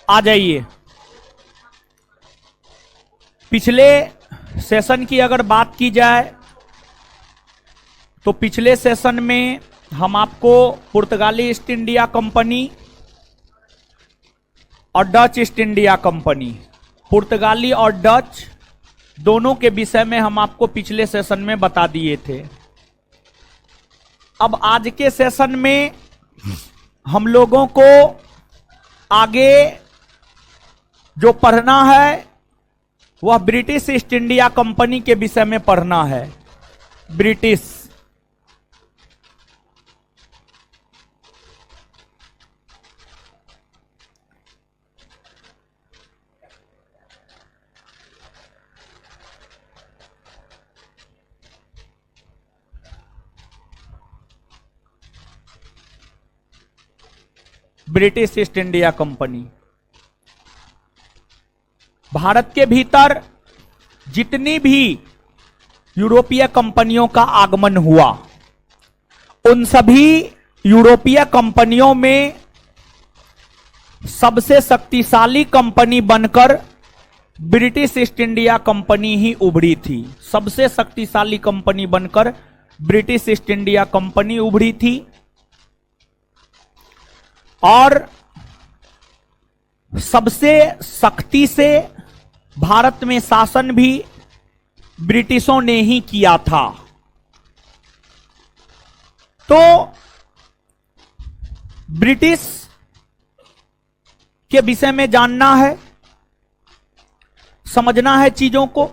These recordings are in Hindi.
आ जाइए। पिछले सेशन की अगर बात की जाए तो पिछले सेशन में हम आपको पुर्तगाली ईस्ट इंडिया कंपनी और डच ईस्ट इंडिया कंपनी, पुर्तगाली और डच दोनों के विषय में हम आपको पिछले सेशन में बता दिए थे। अब आज के सेशन में हम लोगों को आगे जो पढ़ना है वह ब्रिटिश ईस्ट इंडिया कंपनी के विषय में पढ़ना है। British British East India company. Bharat के भीतर जितनी भी यूरोपीय कंपनियों का आगमन हुआ, उन सभी यूरोपीय कंपनियों में सबसे शक्तिशाली कंपनी बनकर ब्रिटिश ईस्ट इंडिया कंपनी ही उभरी थी। सबसे शक्तिशाली कंपनी बनकर ब्रिटिश ईस्ट इंडिया कंपनी उभरी थी और सबसे सख्ती से भारत में शासन भी ब्रिटिशों ने ही किया था। तो ब्रिटिश के विषय में जानना है, समझना है चीजों को।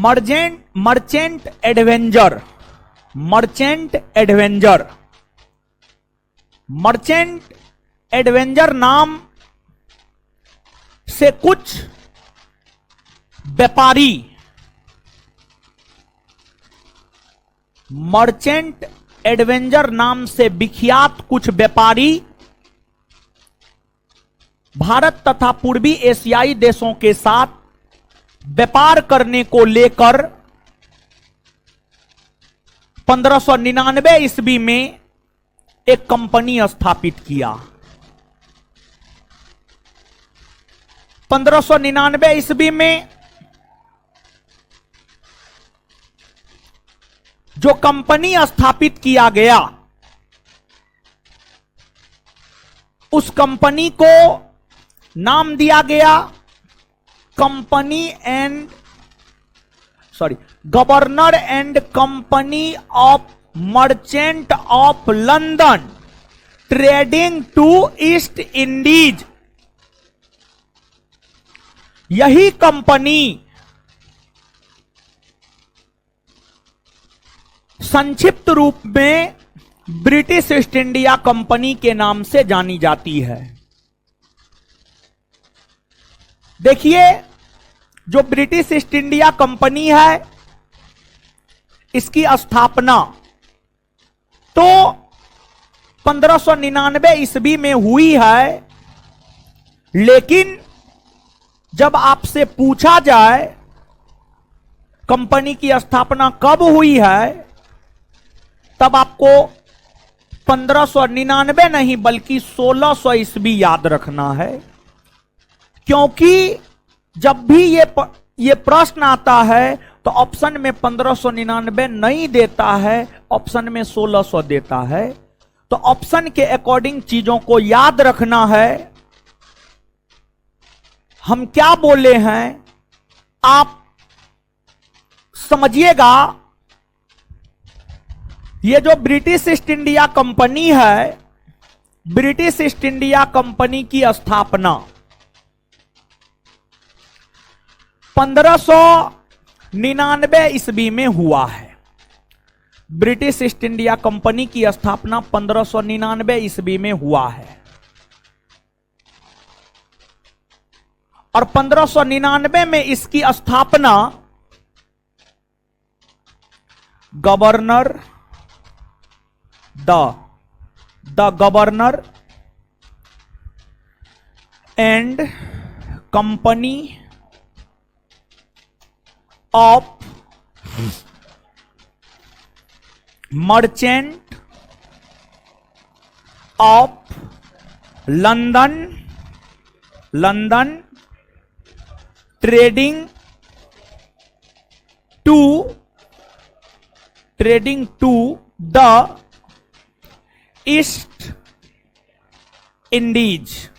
Merchant adventure, merchant adventure, merchant adventure नाम से कुछ व्यापारी, मर्चेंट एडवेंचर नाम से विख्यात कुछ व्यापारी भारत तथा पूर्वी एशियाई देशों के साथ व्यापार करने को लेकर 1599 ईस्वी में एक कंपनी स्थापित किया। 1599 ईस्वी में जो कंपनी स्थापित किया गया, उस कंपनी को नाम दिया गया governor and company of merchant of London trading to East Indies. यही कंपनी संक्षिप्त रूप में ब्रिटिश ईस्ट इंडिया कंपनी के नाम से जानी जाती है। देखिए, जो ब्रिटिश ईस्ट इंडिया कंपनी है, इसकी स्थापना तो 1599 ईस्वी में हुई है, लेकिन जब आपसे पूछा जाए कंपनी की स्थापना कब हुई है, तब आपको 1599 नहीं बल्कि 1600 ईस्वी याद रखना है, क्योंकि जब भी ये प्रश्न आता है तो ऑप्शन में 1599 नहीं देता है, ऑप्शन में 1600 देता है। तो ऑप्शन के अकॉर्डिंग चीजों को याद रखना है। हम क्या बोले हैं आप समझिएगा। ये जो ब्रिटिश ईस्ट इंडिया कंपनी है, ब्रिटिश ईस्ट इंडिया कंपनी की स्थापना 1599 ईस्वी में हुआ है। ब्रिटिश ईस्ट इंडिया कंपनी की स्थापना 1599 ईस्वी में हुआ है और 1599 में इसकी स्थापना governor the the governor and company of merchant of London trading to the East Indies.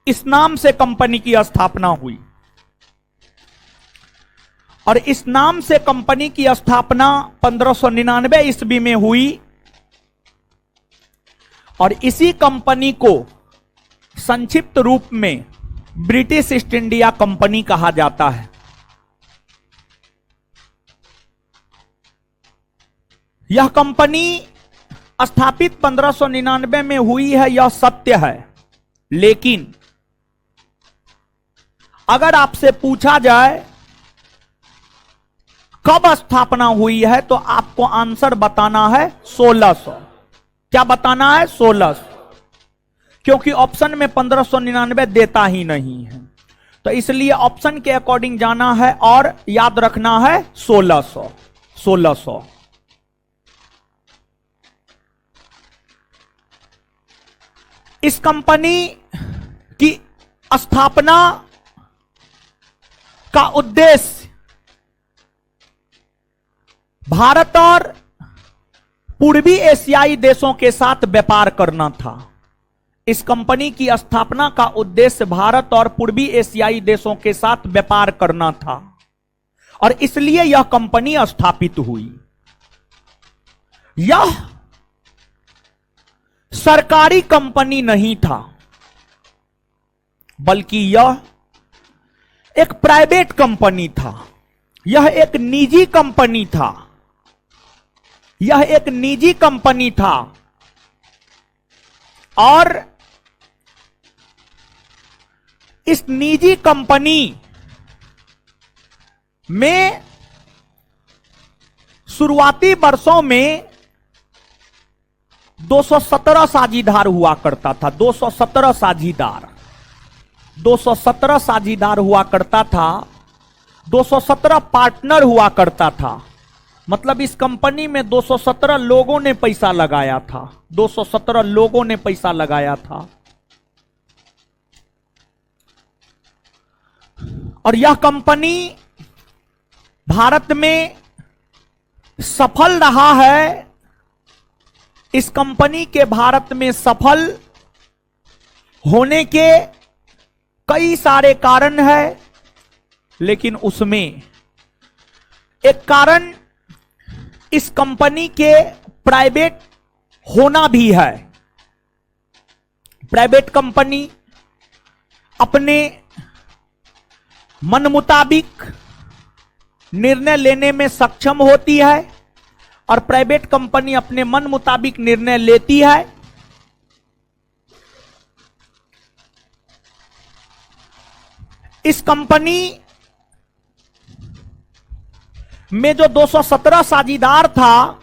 इस नाम से कंपनी की स्थापना हुई और इस नाम से कंपनी की स्थापना 1599 ईस्वी में हुई और इसी कंपनी को संक्षिप्त रूप में ब्रिटिश ईस्ट इंडिया कंपनी कहा जाता है। यह कंपनी स्थापित 1599 में हुई है, यह सत्य है, लेकिन अगर आपसे पूछा जाए कब स्थापना हुई है तो आपको आंसर बताना है 1600। क्या बताना है? 1600, क्योंकि ऑप्शन में 1599 देता ही नहीं है, तो इसलिए ऑप्शन के अकॉर्डिंग जाना है और याद रखना है 1600। इस कंपनी की स्थापना का उद्देश्य भारत और पूर्वी एशियाई देशों के साथ व्यापार करना था। इस कंपनी की स्थापना का उद्देश्य भारत और पूर्वी एशियाई देशों के साथ व्यापार करना था और इसलिए यह कंपनी स्थापित हुई। यह सरकारी कंपनी नहीं था, बल्कि यह एक प्राइवेट कंपनी था। यह एक निजी कंपनी था। यह एक निजी कंपनी था और इस निजी कंपनी में शुरुआती वर्षों में 217 साझीदार हुआ करता था। 217 साझीदार हुआ करता था। 217 पार्टनर हुआ करता था। मतलब इस कंपनी में 217 लोगों ने पैसा लगाया था। 217 लोगों ने पैसा लगाया था और यह कंपनी भारत में सफल रहा है। इस कंपनी के भारत में सफल होने के कई सारे कारण हैं, लेकिन उसमें एक कारण इस कंपनी के प्राइवेट होना भी है। प्राइवेट कंपनी अपने मन मुताबिक निर्णय लेने में सक्षम होती है और प्राइवेट कंपनी अपने मन मुताबिक निर्णय लेती है। इस कंपनी में जो 217 साझीदार था,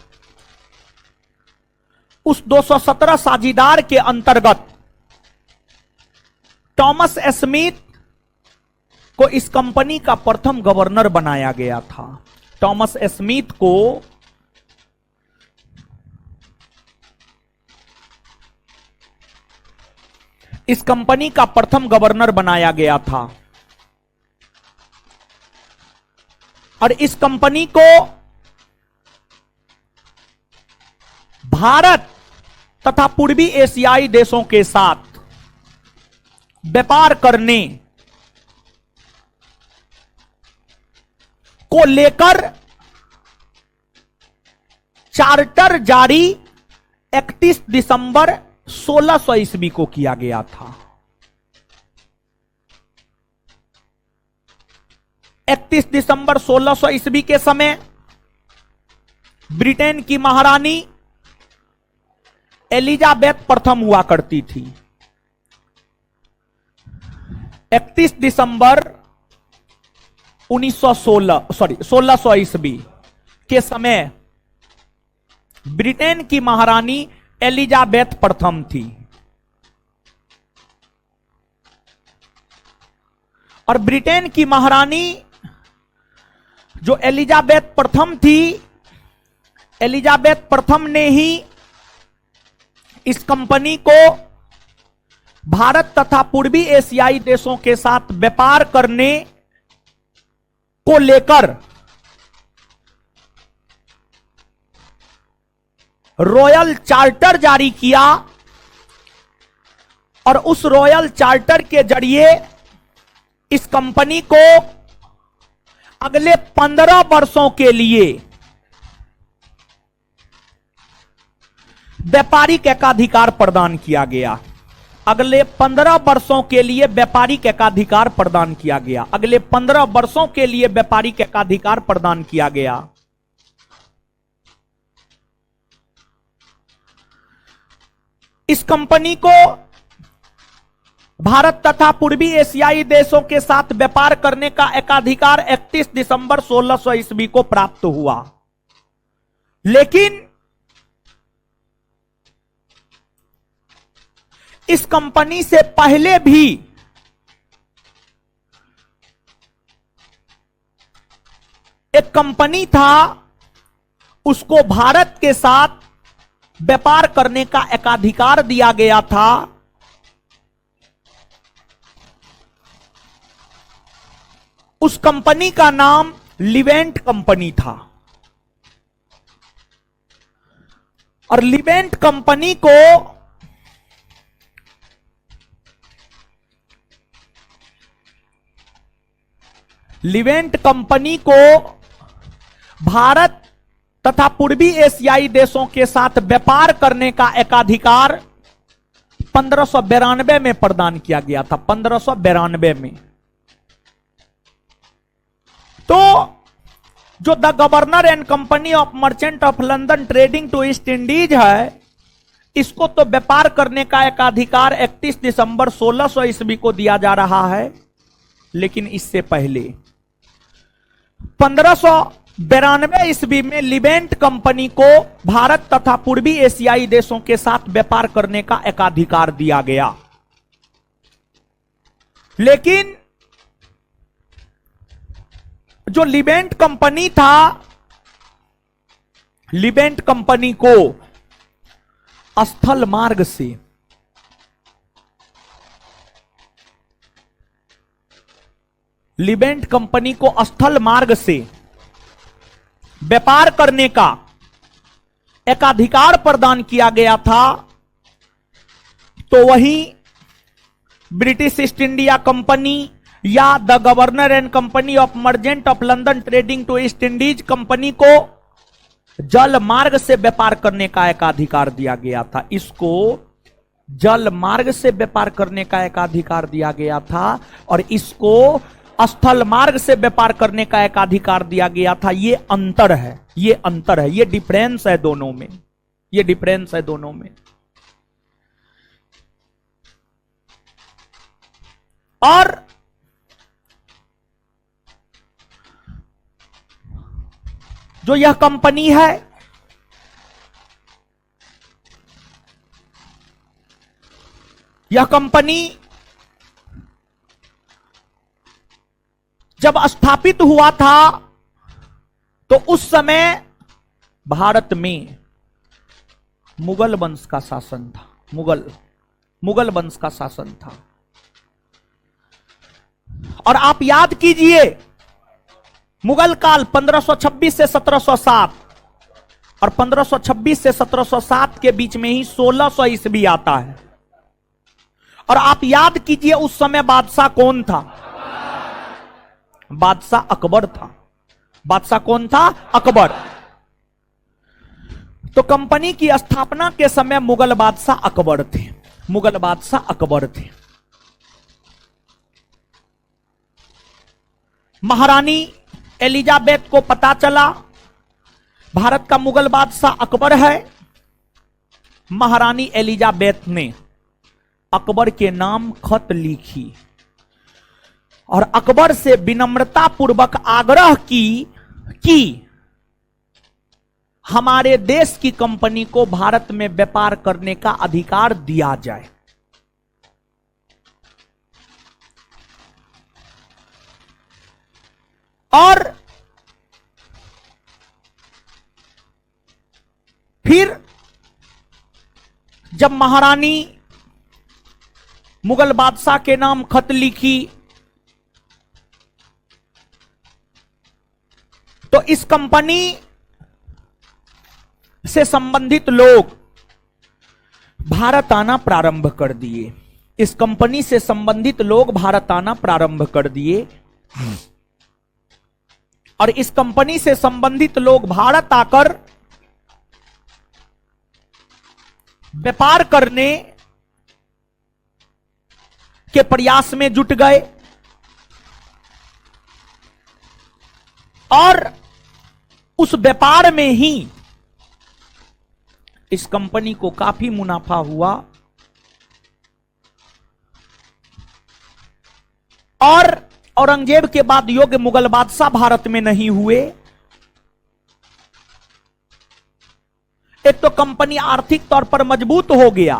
उस 217 साझीदार के अंतर्गत थॉमस स्मिथ को इस कंपनी का प्रथम गवर्नर बनाया गया था। थॉमस स्मिथ को इस कंपनी का प्रथम गवर्नर बनाया गया था और इस कंपनी को भारत तथा पूर्वी एशियाई देशों के साथ व्यापार करने को लेकर चार्टर जारी 31 दिसंबर 1600 ईस्वी को किया गया था। 31 दिसंबर 1600 ईस्वी के समय ब्रिटेन की महारानी एलिजाबेथ प्रथम हुआ करती थी। 31 दिसंबर 1600 ईस्वी के समय ब्रिटेन की महारानी एलिजाबेथ प्रथम थी। और ब्रिटेन की महारानी जो एलिजाबेथ प्रथम थी, एलिजाबेथ प्रथम ने ही इस कंपनी को भारत तथा पूर्वी एशियाई देशों के साथ व्यापार करने को लेकर रॉयल चार्टर जारी किया और उस रॉयल चार्टर के जरिए इस कंपनी को अगले 15 वर्षों के लिए व्यापारिक एकाधिकार प्रदान किया गया। अगले 15 वर्षों के लिए व्यापारिक एकाधिकार प्रदान किया गया। अगले 15 वर्षों के लिए व्यापारिक एकाधिकार प्रदान किया गया। इस कंपनी को भारत तथा पूर्वी एशियाई देशों के साथ व्यापार करने का एकाधिकार 31 दिसंबर 1600 ईस्वी को प्राप्त हुआ। लेकिन इस कंपनी से पहले भी एक कंपनी था, उसको भारत के साथ व्यापार करने का एकाधिकार दिया गया था। उस कंपनी का नाम लिवेंट कंपनी था। और लिवेंट कंपनी को भारत तथा पूर्वी एशियाई देशों के साथ व्यापार करने का एकाधिकार 1592 में प्रदान किया गया था। 1592 में तो जो the governor and company of merchant of London trading to East Indies है, इसको तो व्यापार करने का एकाधिकार 31 दिसंबर 1600 ईस्वी को दिया जा रहा है। लेकिन इससे पहले 1592 ईस्वी में लिवेंट कंपनी को भारत तथा पूर्वी एशियाई देशों के साथ व्यापार करने का एकाधिकार दिया गया। लेकिन जो लिवेंट कंपनी था, लिवेंट कंपनी को स्थल मार्ग से लिवेंट कंपनी को स्थल मार्ग से व्यापार करने का एकाधिकार प्रदान किया गया था। तो वहीं ब्रिटिश ईस्ट इंडिया कंपनी या the governor and company of merchant of London trading to East Indies company को जल मार्ग से व्यापार करने का एकाधिकार दिया गया था। इसको जल मार्ग से व्यापार करने का एकाधिकार दिया गया था और इसको स्थल मार्ग से व्यापार करने का एकाधिकार दिया गया था। ये अंतर है, ये अंतर है, ये डिफरेंस है दोनों में, ये डिफरेंस है दोनों में। और जो यह कंपनी है, यह कंपनी जब स्थापित हुआ था तो उस समय भारत में मुगल वंश का शासन था। मुगल वंश का शासन था। और आप याद कीजिए, मुगल काल 1526 से 1707 और 1526 से 1707 के बीच में ही 1600 ईस्वी आता है। और आप याद कीजिए उस समय बादशाह कौन था? बादशाह अकबर था। बादशाह कौन था? अकबर। तो कंपनी की स्थापना के समय मुगल बादशाह अकबर थे। मुगल बादशाह अकबर थे। महारानी एलिजाबेथ को पता चला भारत का मुगल बादशाह अकबर है। महारानी एलिजाबेथ ने अकबर के नाम खत लिखी और अकबर से विनम्रता पूर्वक आग्रह की हमारे देश की कंपनी को भारत में व्यापार करने का अधिकार दिया जाए। और फिर जब महारानी मुगल बादशाह के नाम खत लिखी तो इस कंपनी से संबंधित लोग भारत आना प्रारंभ कर दिए। इस कंपनी से संबंधित लोग भारत आना प्रारंभ कर दिए और इस कंपनी से संबंधित लोग भारत आकर व्यापार करने के प्रयास में जुट गए और उस व्यापार में ही इस कंपनी को काफी मुनाफा हुआ और औरंगजेब के बाद योग्य मुगल बादशाह भारत में नहीं हुए। एक तो कंपनी आर्थिक तौर पर मजबूत हो गया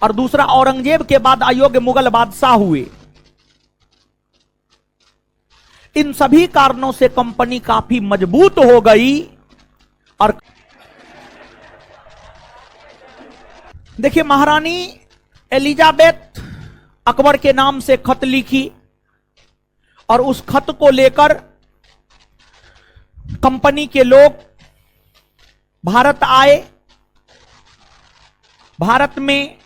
और दूसरा औरंगजेब के बाद अयोग्य मुगल बादशाह हुए। इन सभी कारणों से कंपनी काफी मजबूत हो गई और देखिए महारानी एलिजाबेथ अकबर के नाम से खत लिखी और उस खत को लेकर कंपनी के लोग भारत आए। भारत में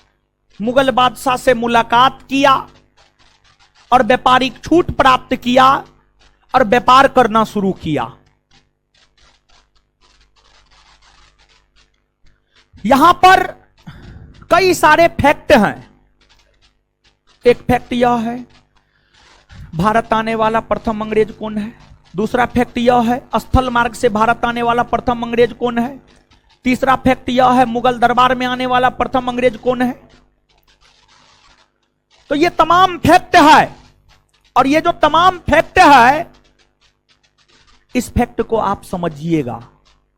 मुगल बादशाह से मुलाकात किया और व्यापारिक छूट प्राप्त किया और व्यापार करना शुरू किया। यहां पर कई सारे फैक्ट हैं। एक फैक्ट यह है भारत आने वाला प्रथम अंग्रेज कौन है। दूसरा फैक्ट यह है स्थल मार्ग से भारत आने वाला प्रथम अंग्रेज कौन है। तीसरा फैक्ट यह है मुगल दरबार में आने वाला प्रथम अंग्रेज कौन है। तो ये तमाम फैक्ट है और ये जो तमाम फैक्ट है इस फैक्ट को आप समझिएगा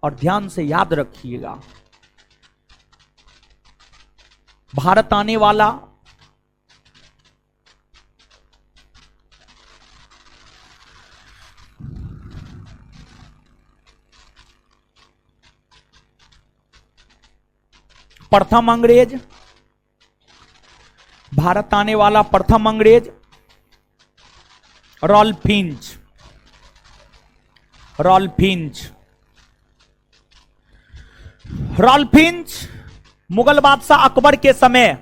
और ध्यान से याद रखिएगा। भारत आने वाला प्रथम अंग्रेज, भारत आने वाला प्रथम अंग्रेज Ralph Finch. Ralph Finch Mughal बादशाह अकबर के समय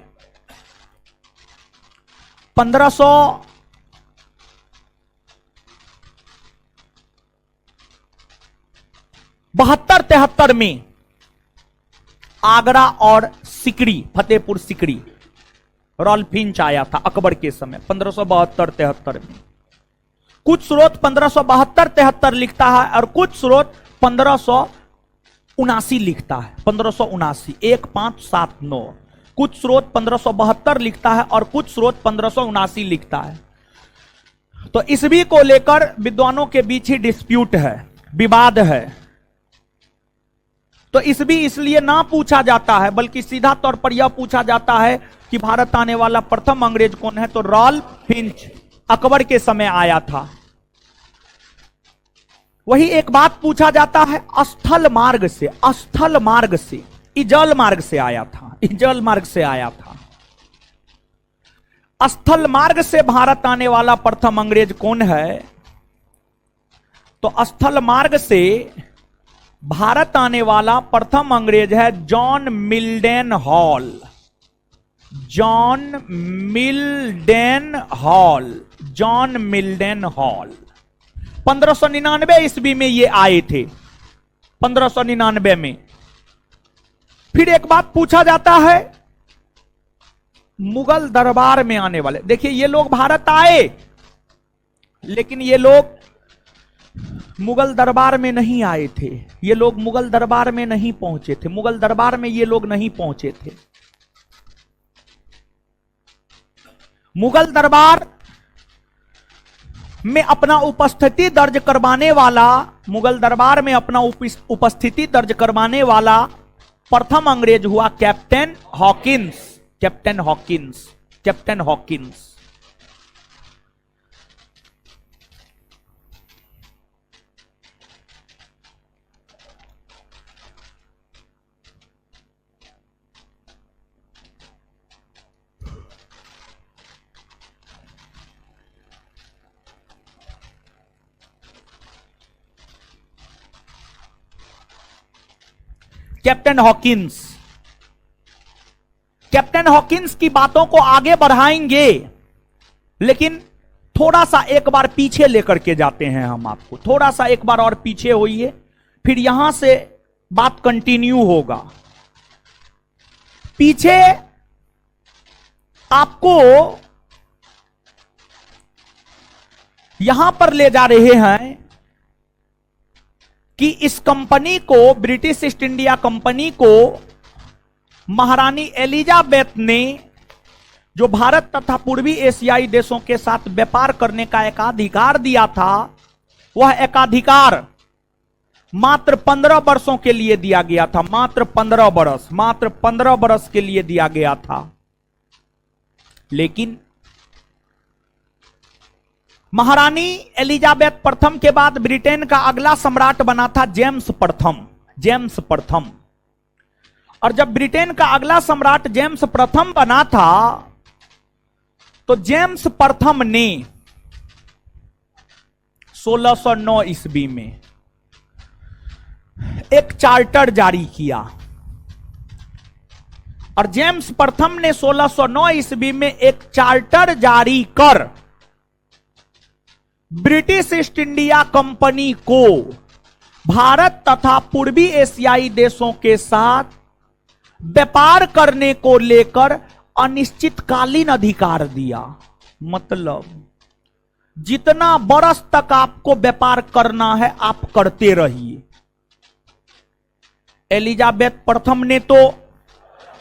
1572-73 में आगरा और सिकरी, फतेहपुर सिकरी रॉल्फ फिंच आया था अकबर के समय 1572-73 में। कुछ स्रोत 1572-73 लिखता है और कुछ स्रोत 1579 लिखता है। 1579 1579। कुछ स्रोत 1572 लिखता है और कुछ स्रोत 1579 लिखता है। तो ईस्वी को लेकर विद्वानों के बीच ही डिस्प्यूट है, विवाद है। तो ईस्वी इसलिए ना पूछा जाता है बल्कि सीधा तौर पर यह पूछा जाता है कि भारत आने वाला प्रथम अंग्रेज कौन है। तो रॉल्फ फिंच अकबर के समय आया था। वही एक बात पूछा जाता है स्थल मार्ग से, इजल मार्ग से आया था, इजल मार्ग से आया था। स्थल मार्ग से भारत आने वाला प्रथम अंग्रेज कौन है। तो स्थल मार्ग से भारत आने वाला प्रथम अंग्रेज है जॉन मिल्डेन हॉल। 1599 ईस्वी में ये आए थे। 1599 में फिर एक बात पूछा जाता है मुगल दरबार में आने वाले। देखिए ये लोग भारत आए लेकिन ये लोग मुगल दरबार में नहीं आए थे। ये लोग मुगल दरबार में नहीं पहुंचे थे। मुगल दरबार में ये लोग नहीं पहुंचे थे। मुगल दरबार में अपना उपस्थिति दर्ज करवाने वाला, मुगल दरबार में अपना उपस्थिति दर्ज करवाने वाला प्रथम अंग्रेज हुआ captain Hawkins. Captain Hawkins, captain Hawkins. Captain Hawkins, captain Hawkins की बातों को आगे बढ़ाएंगे, लेकिन थोड़ा सा एक बार पीछे लेकर के जाते हैं हम आपको। थोड़ा सा एक बार और पीछे होइए, फिर यहां से बात कंटिन्यू होगा। पीछे आपको यहां पर ले जा रहे हैं कि इस कंपनी को, ब्रिटिश ईस्ट इंडिया कंपनी को महारानी एलिजाबेथ ने जो भारत तथा पूर्वी एशियाई देशों के साथ व्यापार करने का एकाधिकार दिया था, वह एकाधिकार मात्र 15 वर्षों के लिए दिया गया था। मात्र 15 वर्ष, मात्र 15 वर्ष के लिए दिया गया था। लेकिन महारानी एलिजाबेथ प्रथम के बाद ब्रिटेन का अगला सम्राट बना था जेम्स प्रथम। जेम्स प्रथम। और जब ब्रिटेन का अगला सम्राट जेम्स प्रथम बना था, तो जेम्स प्रथम ने 1609 ईस्वी में एक चार्टर जारी किया। और जेम्स प्रथम ने 1609 ईस्वी में एक चार्टर जारी कर ब्रिटिश ईस्ट इंडिया कंपनी को भारत तथा पूर्वी एशियाई देशों के साथ व्यापार करने को लेकर अनिश्चितकालीन अधिकार दिया। मतलब जितना बरस तक आपको व्यापार करना है आप करते रहिए। एलिजाबेथ प्रथम ने तो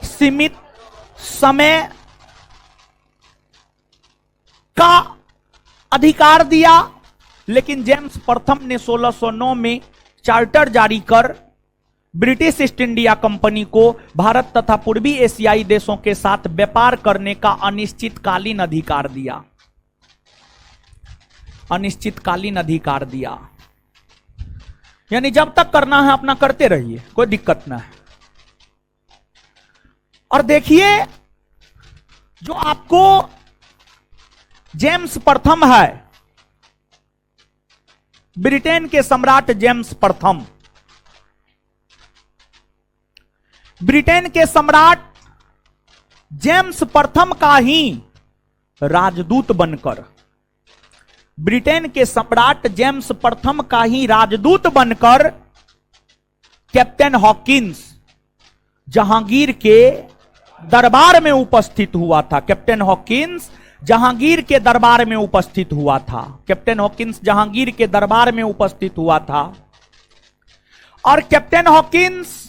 सीमित समय का अधिकार दिया, लेकिन जेम्स प्रथम ने 1609 में चार्टर जारी कर ब्रिटिश ईस्ट इंडिया कंपनी को भारत तथा पूर्वी एशियाई देशों के साथ व्यापार करने का अनिश्चितकालीन अधिकार दिया। अनिश्चितकालीन अधिकार दिया, यानी जब तक करना है अपना करते रहिए, कोई दिक्कत ना है। और देखिए, जो आपको जेम्स प्रथम है, ब्रिटेन के सम्राट जेम्स प्रथम, ब्रिटेन के सम्राट जेम्स प्रथम का ही राजदूत बनकर, ब्रिटेन के सम्राट जेम्स प्रथम का ही राजदूत बनकर कैप्टन हॉकिंस जहांगीर के दरबार में उपस्थित हुआ था। कैप्टन हॉकिंस जहांगीर के दरबार में उपस्थित हुआ था। कैप्टन हॉकिंस जहांगीर के दरबार में उपस्थित हुआ था। और कैप्टन हॉकिंस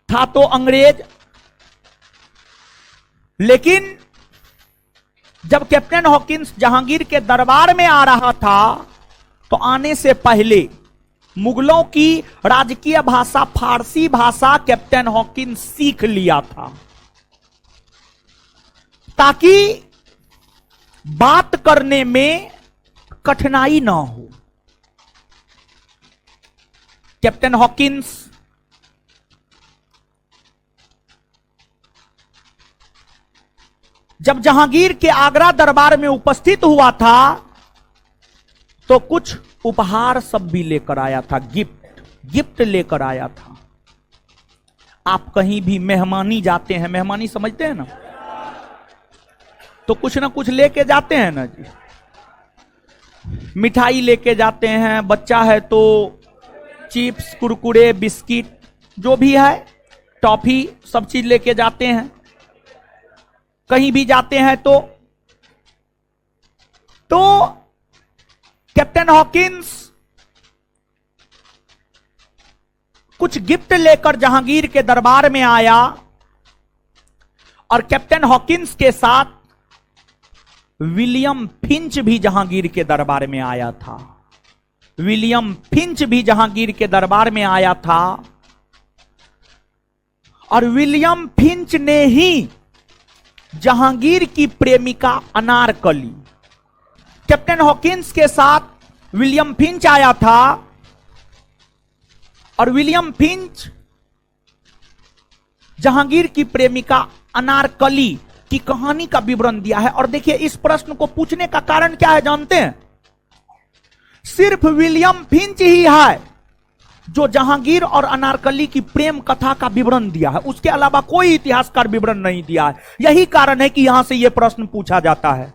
था तो अंग्रेज, लेकिन जब कैप्टन हॉकिंस जहांगीर के दरबार में आ रहा था, तो आने से पहले मुगलों की राजकीय भाषा फारसी भाषा कैप्टन हॉकिंस सीख लिया था, ताकि बात करने में कठिनाई ना हो। कैप्टन हॉकिंस जब जहांगीर के आगरा दरबार में उपस्थित हुआ था, तो कुछ उपहार सब भी लेकर आया था। गिफ्ट लेकर आया था। आप कहीं भी मेहमानी जाते हैं, मेहमानी समझते हैं ना, तो कुछ ना कुछ लेके जाते हैं ना जी। मिठाई लेके जाते हैं, बच्चा है तो चिप्स, कुरकुरे, बिस्किट, जो भी है, टॉफी, सब चीज लेके जाते हैं। कहीं भी जाते हैं तो कैप्टन हॉकिंस कुछ गिफ्ट लेकर जहांगीर के दरबार में आया, और कैप्टन हॉकिंस के साथ विलियम फिंच भी जहांगीर के दरबार में आया था। विलियम फिंच भी जहांगीर के दरबार में आया था और विलियम फिंच ने ही जहांगीर की प्रेमिका अनारकली, कैप्टन हॉकिंस के साथ विलियम फिंच आया था और विलियम फिंच जहांगीर की प्रेमिका अनारकली की कहानी का विवरण दिया है। और देखिए, इस प्रश्न को पूछने का कारण क्या है जानते हैं? सिर्फ विलियम फिंच ही है जो जहांगीर और अनारकली की प्रेम कथा का विवरण दिया है, उसके अलावा कोई इतिहासकार विवरण नहीं दिया है। यही कारण है कि यहां से यह प्रश्न पूछा जाता है।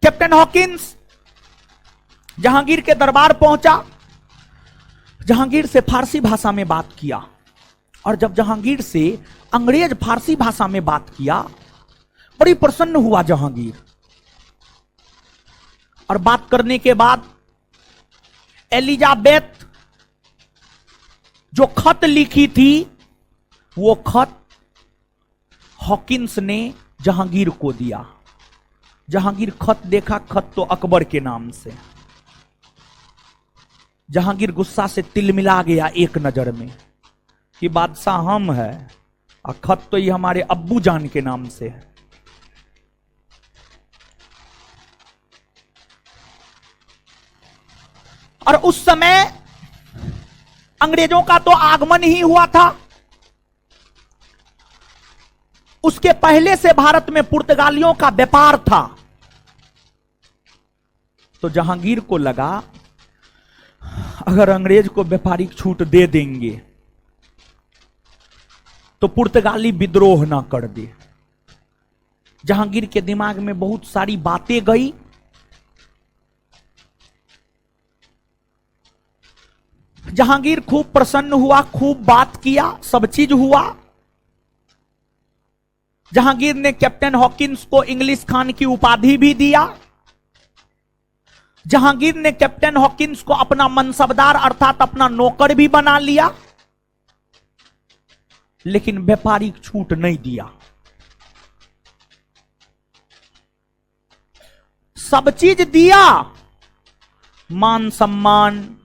कैप्टन हॉकिंस जहांगीर के दरबार पहुंचा, जहांगीर से फारसी भाषा में बात किया और जब जहांगीर से अंग्रेज फारसी भाषा में बात किया, बड़ी प्रसन्न हुआ जहांगीर। और बात करने के बाद एलिजाबेथ जो खत लिखी थी, वो खत हॉकिंस ने जहांगीर को दिया। जहांगीर खत देखा, खत तो अकबर के नाम से। जहांगीर गुस्सा से तिलमिला गया एक नजर में कि बादशाह हम है और खत तो ये हमारे अब्बू जान के नाम से है। और उस समय अंग्रेजों का तो आगमन ही हुआ था। उसके पहले से भारत में पुर्तगालियों का व्यापार था। तो जहांगीर को लगा अगर अंग्रेज को व्यापारिक छूट दे देंगे तो पुर्तगाली विद्रोह ना कर दे। जहांगीर के दिमाग में बहुत सारी बातें गई। जहांगीर खूब प्रसन्न हुआ, खूब बात किया, सब चीज हुआ। जहांगीर ने कैप्टन हॉकिंस को इंग्लिश खान की उपाधि भी दिया। जहांगीर ने कैप्टन हॉकिंस को अपना मनसबदार अर्थात अपना नौकर भी बना लिया, लेकिन व्यापारिक छूट नहीं दिया। सब चीज दिया, मान सम्मान,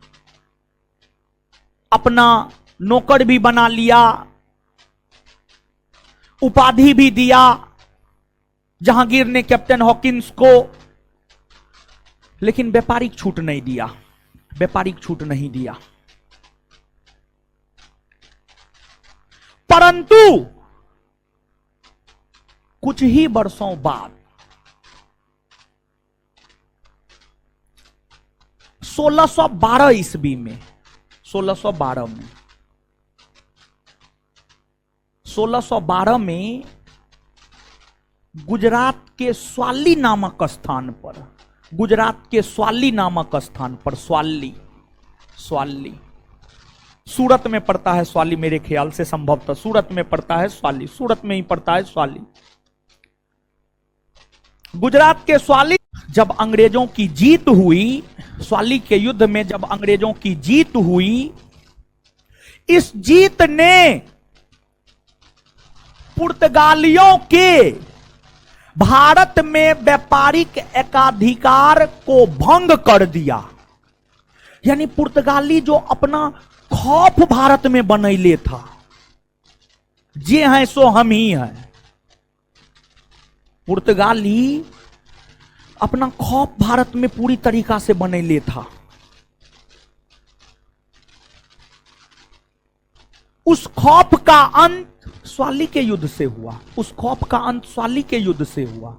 अपना नौकर भी बना लिया, उपाधि भी दिया जहांगीर ने कैप्टन हॉकिंस को, लेकिन व्यापारिक छूट नहीं दिया। व्यापारिक छूट नहीं दिया। परंतु कुछ ही वर्षों बाद 1612 ईस्वी में 1612 में गुजरात के स्वाली नामक स्थान पर, गुजरात के स्वाली नामक स्थान पर, स्वाली सूरत में पड़ता है स्वाली, मेरे ख्याल से संभवतः सूरत में पड़ता है स्वाली, सूरत में ही पड़ता है स्वाली। गुजरात के स्वाली जब अंग्रेजों की जीत हुई, स्वाली के युद्ध में जब अंग्रेजों की जीत हुई, इस जीत ने पुर्तगालियों के भारत में व्यापारिक एकाधिकार को भंग कर दिया। यानी पुर्तगाली जो अपना खौफ भारत में बनैले था, जे हैं सो हम ही हैं, पुर्तगाली अपना खौफ भारत में पूरी तरीका से बनैले था। उस खौफ का अंत स्वाली के युद्ध से हुआ। उस खौफ का अंत स्वाली के युद्ध से हुआ,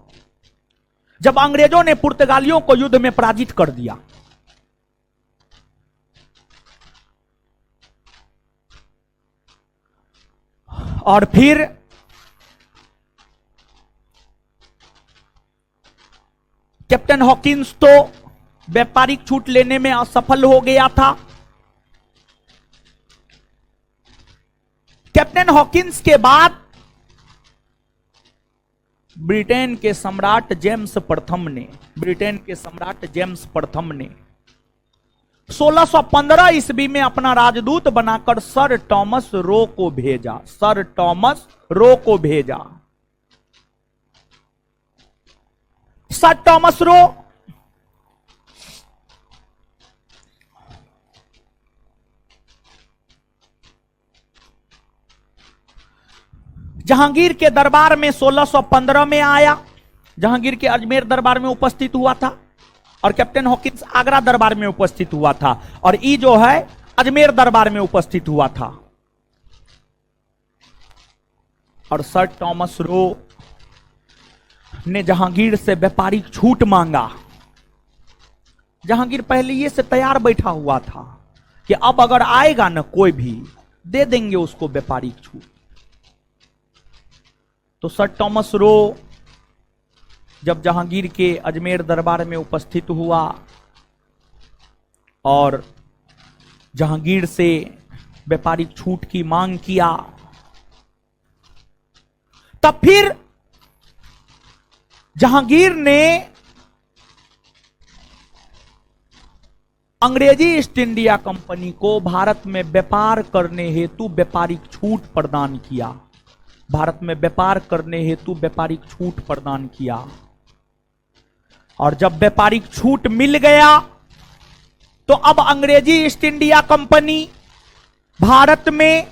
जब अंग्रेजों ने पुर्तगालियों को युद्ध में पराजित कर दिया। और फिर कैप्टन हॉकिंस तो व्यापारिक छूट लेने में असफल हो गया था। कैप्टन हॉकिंस के बाद ब्रिटेन के सम्राट जेम्स प्रथम ने 1615 ईस्वी में अपना राजदूत बनाकर सर टॉमस रो को भेजा। सर टॉमस रो जहांगीर के दरबार में 1615 में आया, जहांगीर के अजमेर दरबार में उपस्थित हुआ था, और कैप्टन हॉकिंस आगरा दरबार में उपस्थित हुआ था, और ई जो है अजमेर दरबार में उपस्थित हुआ था। और सर टॉमस रो ने जहांगीर से व्यापारिक छूट मांगा। जहांगीर पहले ये से तैयार बैठा हुआ था कि अब अगर आएगा ना कोई भी, दे देंगे उसको व्यापारिक छूट। तो सर टॉमस रो जब जहांगीर के अजमेर दरबार में उपस्थित हुआ और जहांगीर से व्यापारिक छूट की मांग किया, तब फिर जहांगीर ने अंग्रेजी ईस्ट इंडिया कंपनी को भारत में व्यापार करने हेतु व्यापारिक छूट प्रदान किया। भारत में व्यापार करने हेतु व्यापारिक छूट प्रदान किया। और जब व्यापारिक छूट मिल गया तो अब अंग्रेजी ईस्ट इंडिया कंपनी भारत में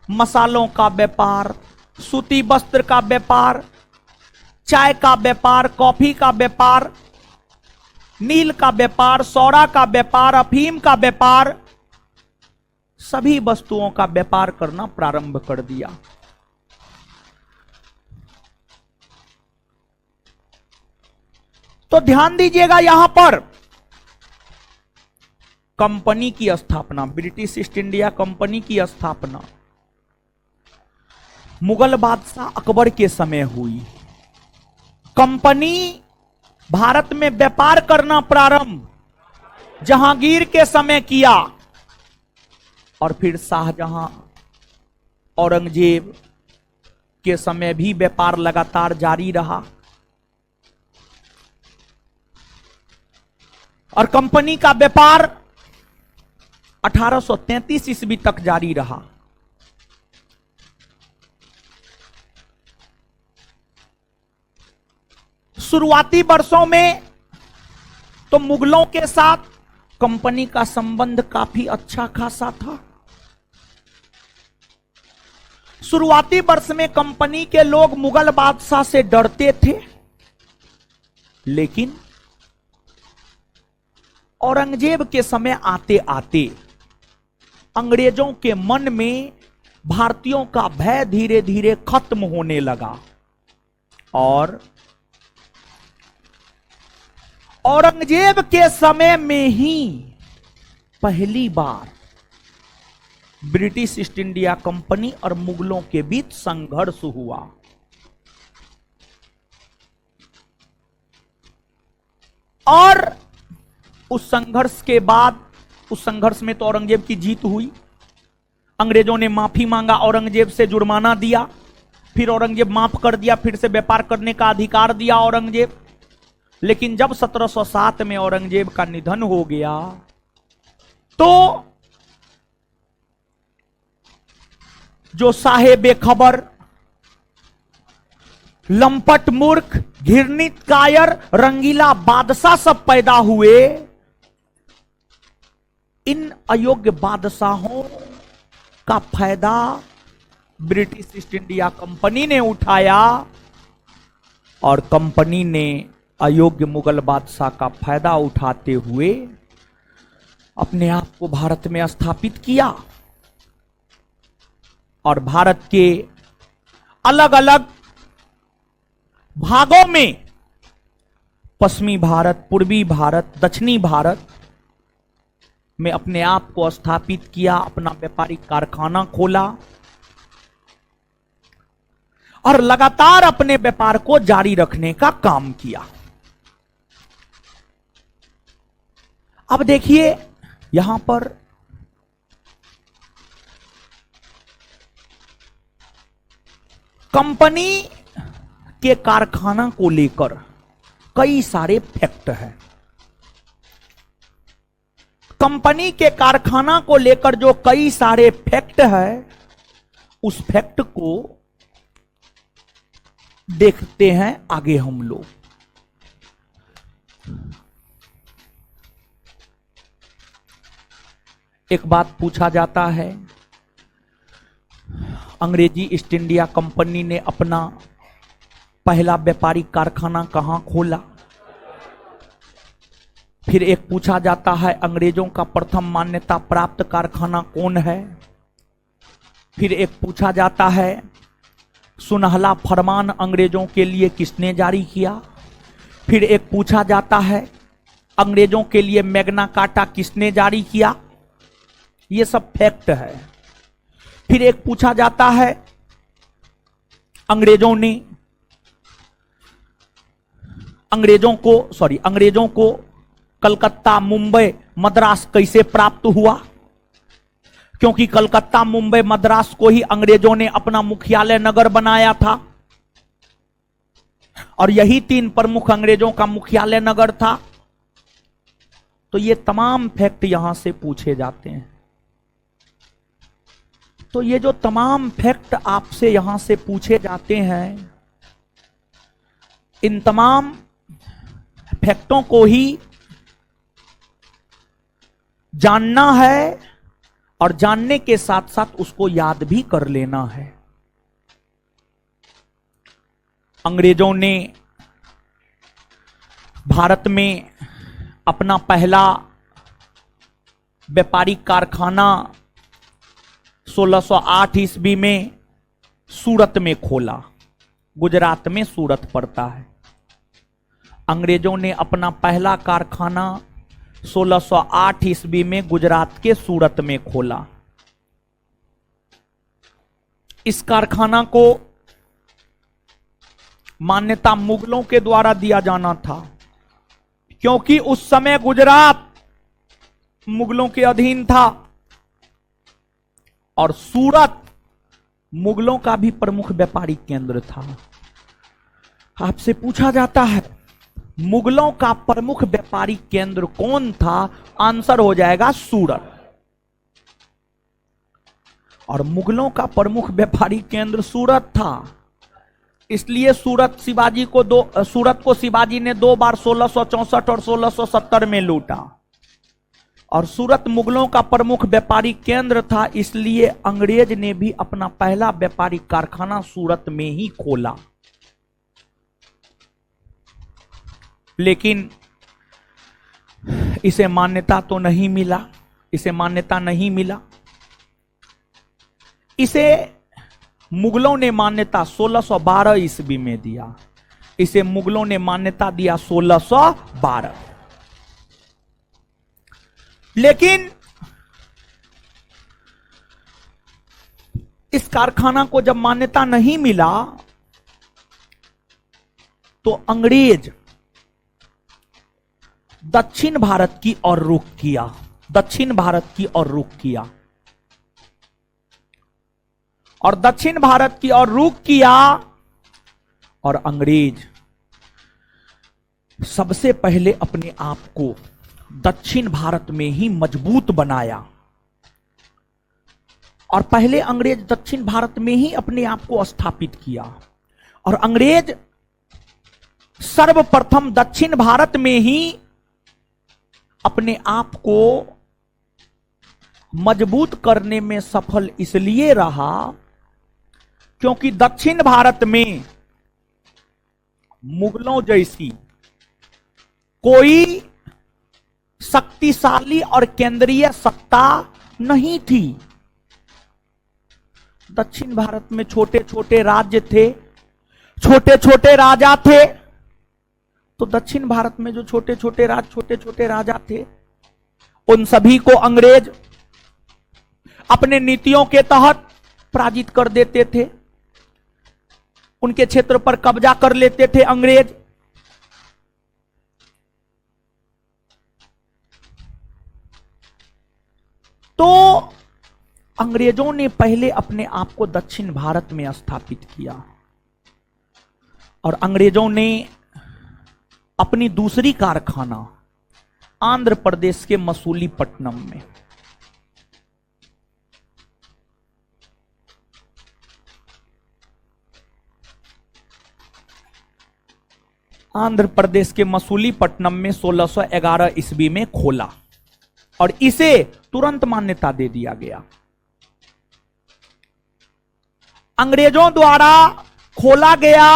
मसालों का व्यापार, सूती वस्त्र का व्यापार, चाय का व्यापार, कॉफी का व्यापार, नील का व्यापार, सौरा का व्यापार, अफीम का व्यापार, सभी वस्तुओं का व्यापार करना प्रारंभ कर दिया। तो ध्यान दीजिएगा, यहां पर कंपनी की स्थापना, ब्रिटिश ईस्ट इंडिया कंपनी की स्थापना मुगल बादशाह अकबर के समय हुई। कंपनी भारत में व्यापार करना प्रारंभ जहांगीर के समय किया, और फिर शाहजहां, औरंगजेब के समय भी व्यापार लगातार जारी रहा। और कंपनी का व्यापार 1833 ईस्वी तक जारी रहा। शुरुआती वर्षों में तो मुगलों के साथ कंपनी का संबंध काफी अच्छा खासा था। शुरुआती वर्ष में कंपनी के लोग मुगल बादशाह से डरते थे, लेकिन औरंगजेब के समय आते आते अंग्रेजों के मन में भारतीयों का भय धीरे धीरे खत्म होने लगा, और औरंगजेब के समय में ही पहली बार ब्रिटिश ईस्ट इंडिया कंपनी और मुगलों के बीच संघर्ष हुआ। और उस संघर्ष के बाद, उस संघर्ष में तो औरंगजेब की जीत हुई। अंग्रेजों ने माफी मांगा, औरंगजेब से जुर्माना दिया, फिर औरंगजेब माफ कर दिया, फिर से व्यापार करने का अधिकार दिया औरंगजेब। लेकिन जब 1707 में औरंगजेब का निधन हो गया तो जो साहेब खबर, लंपट मूर्ख, घृणित कायर, रंगीला बादशाह सब पैदा हुए। इन अयोग्य बादशाहों का फायदा ब्रिटिश ईस्ट इंडिया कंपनी ने उठाया, और कंपनी ने अयोग्य मुगल बादशाह का फायदा उठाते हुए अपने आप को भारत में स्थापित किया। और भारत के अलग अलग भागों में, पश्चिमी भारत, पूर्वी भारत, दक्षिणी भारत में अपने आप को स्थापित किया, अपना व्यापारिक कारखाना खोला, और लगातार अपने व्यापार को जारी रखने का काम किया। अब देखिए यहां पर कंपनी के कारखाना को लेकर कई सारे फैक्ट हैं। कंपनी के कारखाना को लेकर जो कई सारे फैक्ट है, उस फैक्ट को देखते हैं आगे हम लोग। एक बात पूछा जाता है, अंग्रेजी ईस्ट इंडिया कंपनी ने अपना पहला व्यापारिक कारखाना कहां खोला? फिर एक पूछा जाता है, अंग्रेजों का प्रथम मान्यता प्राप्त कारखाना कौन है? फिर एक पूछा जाता है, सुनहला फरमान अंग्रेजों के लिए किसने जारी किया? फिर एक पूछा जाता है, अंग्रेजों के लिए मैग्ना कार्टा किसने जारी किया? ये सब फैक्ट है। फिर एक पूछा जाता है, अंग्रेजों को कलकत्ता, मुंबई, मद्रास कैसे प्राप्त हुआ? क्योंकि कलकत्ता, मुंबई, मद्रास को ही अंग्रेजों ने अपना मुख्यालय नगर बनाया था और यही तीन प्रमुख अंग्रेजों का मुख्यालय नगर था। तो ये तमाम फैक्ट यहां से पूछे जाते हैं। तो ये जो तमाम फैक्ट आपसे यहां से पूछे जाते हैं, इन तमाम फैक्टों को ही जानना है और जानने के साथ साथ उसको याद भी कर लेना है। अंग्रेजों ने भारत में अपना पहला व्यापारिक कारखाना 1608 ईस्वी में सूरत में खोला। गुजरात में सूरत पड़ता है। अंग्रेजों ने अपना पहला कारखाना 1608 ईस्वी में गुजरात के सूरत में खोला। इस कारखाना को मान्यता मुगलों के द्वारा दिया जाना था, क्योंकि उस समय गुजरात मुगलों के अधीन था और सूरत मुगलों का भी प्रमुख व्यापारिक केंद्र था। आपसे पूछा जाता है, मुगलों का प्रमुख व्यापारिक केंद्र कौन था? आंसर हो जाएगा सूरत। और मुगलों का प्रमुख व्यापारिक केंद्र सूरत था, इसलिए सूरत को शिवाजी ने दो बार 1664 और 1670 में लूटा। और सूरत मुगलों का प्रमुख व्यापारिक केंद्र था, इसलिए अंग्रेज ने भी अपना पहला व्यापारिक कारखाना सूरत में ही खोला। लेकिन इसे मान्यता तो नहीं मिला, इसे मान्यता नहीं मिला। इसे मुगलों ने मान्यता 1612 ईस्वी में दिया। इसे मुगलों ने मान्यता दिया 1612। लेकिन इस कारखाना को जब मान्यता नहीं मिला तो अंग्रेज दक्षिण भारत की ओर रुख किया। दक्षिण भारत की ओर रुख किया और दक्षिण भारत की ओर रुख किया और अंग्रेज सबसे पहले अपने आप को दक्षिण भारत में ही मजबूत बनाया। और पहले अंग्रेज दक्षिण भारत में ही अपने आप को स्थापित किया और अंग्रेज सर्वप्रथम दक्षिण भारत में ही अपने आप को मजबूत करने में सफल इसलिए रहा क्योंकि दक्षिण भारत में मुगलों जैसी कोई शक्तिशाली और केंद्रीय सत्ता नहीं थी। दक्षिण भारत में छोटे छोटे राज्य थे, छोटे छोटे राजा थे। तो दक्षिण भारत में जो छोटे छोटे राजा थे, उन सभी को अंग्रेज अपने नीतियों के तहत पराजित कर देते थे। उनके क्षेत्र पर कब्जा कर लेते थे अंग्रेज। तो अंग्रेजों ने पहले अपने आप को दक्षिण भारत में स्थापित किया और अंग्रेजों ने अपनी दूसरी कारखाना आंध्र प्रदेश के मसूलीपट्टनम में, आंध्र प्रदेश के मसूलीपट्टनम में 1611 ईस्वी में खोला और इसे तुरंत मान्यता दे दिया गया। अंग्रेजों द्वारा खोला गया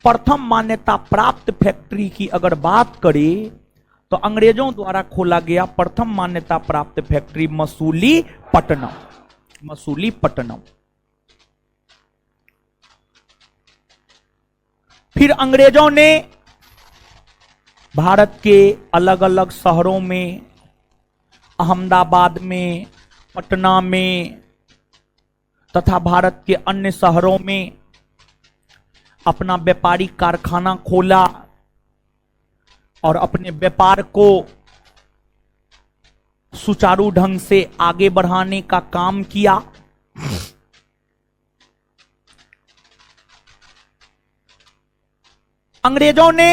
प्रथम मान्यता प्राप्त फैक्ट्री की अगर बात करें तो अंग्रेजों द्वारा खोला गया प्रथम मान्यता प्राप्त फैक्ट्री मसूलीपट्टनम। मसूलीपट्टनम। फिर अंग्रेजों ने भारत के अलग अलग शहरों में, अहमदाबाद में, पटना में तथा भारत के अन्य शहरों में अपना व्यापारिक कारखाना खोला और अपने व्यापार को सुचारू ढंग से आगे बढ़ाने का काम किया। अंग्रेजों ने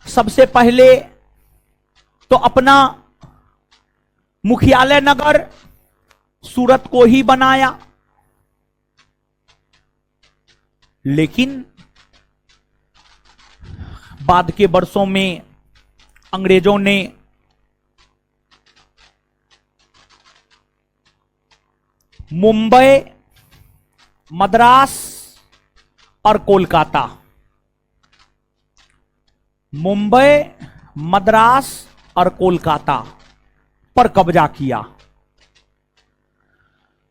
सबसे पहले तो अपना मुख्यालय नगर सूरत को ही बनाया, लेकिन बाद के वर्षों में अंग्रेजों ने मुंबई, मद्रास और कोलकाता, मुंबई, मद्रास और कोलकाता पर कब्जा किया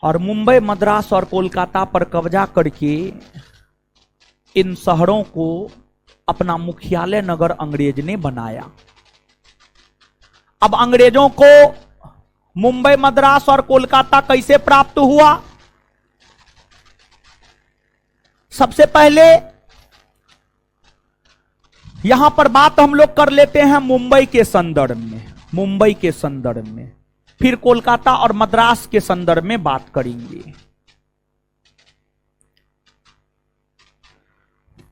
और मुंबई, मद्रास और कोलकाता पर कब्जा करके इन शहरों को अपना मुख्यालय नगर अंग्रेज ने बनाया। अब अंग्रेजों को मुंबई, मद्रास और कोलकाता कैसे प्राप्त हुआ? सबसे पहले यहां पर बात हम लोग कर लेते हैं मुंबई के संदर्भ में, मुंबई के संदर्भ में, फिर कोलकाता और मद्रास के संदर्भ में बात करेंगे।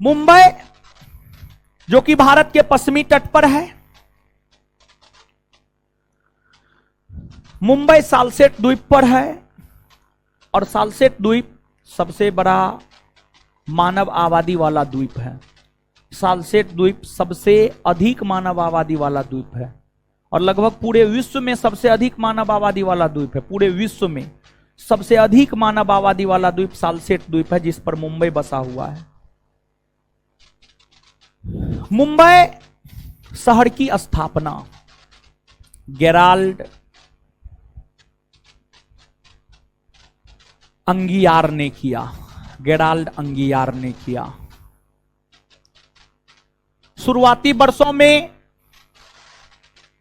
मुंबई जो कि भारत के पश्चिमी तट पर है, मुंबई सालसेट द्वीप पर है और सालसेट द्वीप सबसे बड़ा मानव आबादी वाला द्वीप है। सालसेट द्वीप सबसे अधिक मानव आबादी वाला द्वीप है और लगभग पूरे विश्व में सबसे अधिक मानव आबादी वाला द्वीप है। पूरे विश्व में सबसे अधिक मानव आबादी वाला द्वीप सालसेट द्वीप है, जिस पर मुंबई बसा हुआ है। मुंबई शहर की स्थापना गेराल्ड अंगियार ने किया। गेराल्ड अंगियार ने किया। शुरुआती वर्षों में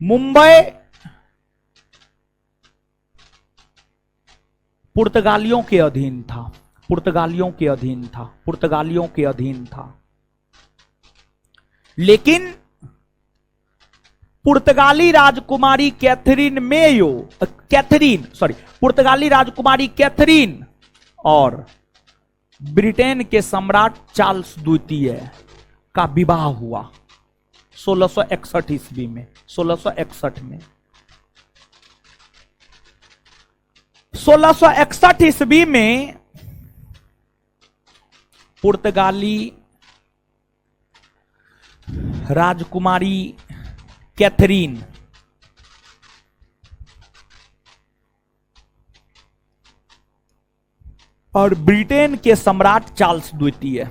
मुंबई पुर्तगालियों के अधीन था, पुर्तगालियों के अधीन था, पुर्तगालियों के अधीन था। लेकिन पुर्तगाली राजकुमारी पुर्तगाली राजकुमारी कैथरीन और ब्रिटेन के सम्राट चार्ल्स द्वितीय का विवाह हुआ 1661 ईस्वी में। 1661 में 1661 ईस्वी में पुर्तगाली राजकुमारी कैथरीन और ब्रिटेन के सम्राट चार्ल्स द्वितीय,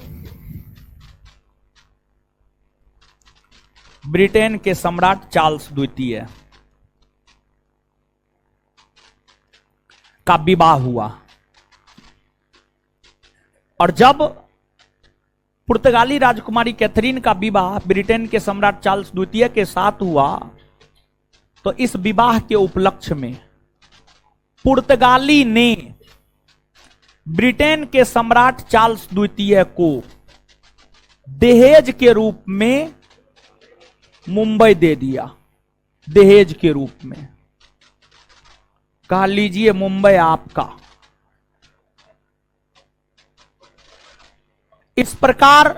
ब्रिटेन के सम्राट चार्ल्स द्वितीय का विवाह हुआ। और जब पुर्तगाली राजकुमारी कैथरीन का विवाह ब्रिटेन के सम्राट चार्ल्स द्वितीय के साथ हुआ, तो इस विवाह के उपलक्ष्य में पुर्तगाली ने ब्रिटेन के सम्राट चार्ल्स द्वितीय को दहेज के रूप में मुंबई दे दिया। दहेज के रूप में कहा, लीजिए मुंबई आपका। इस प्रकार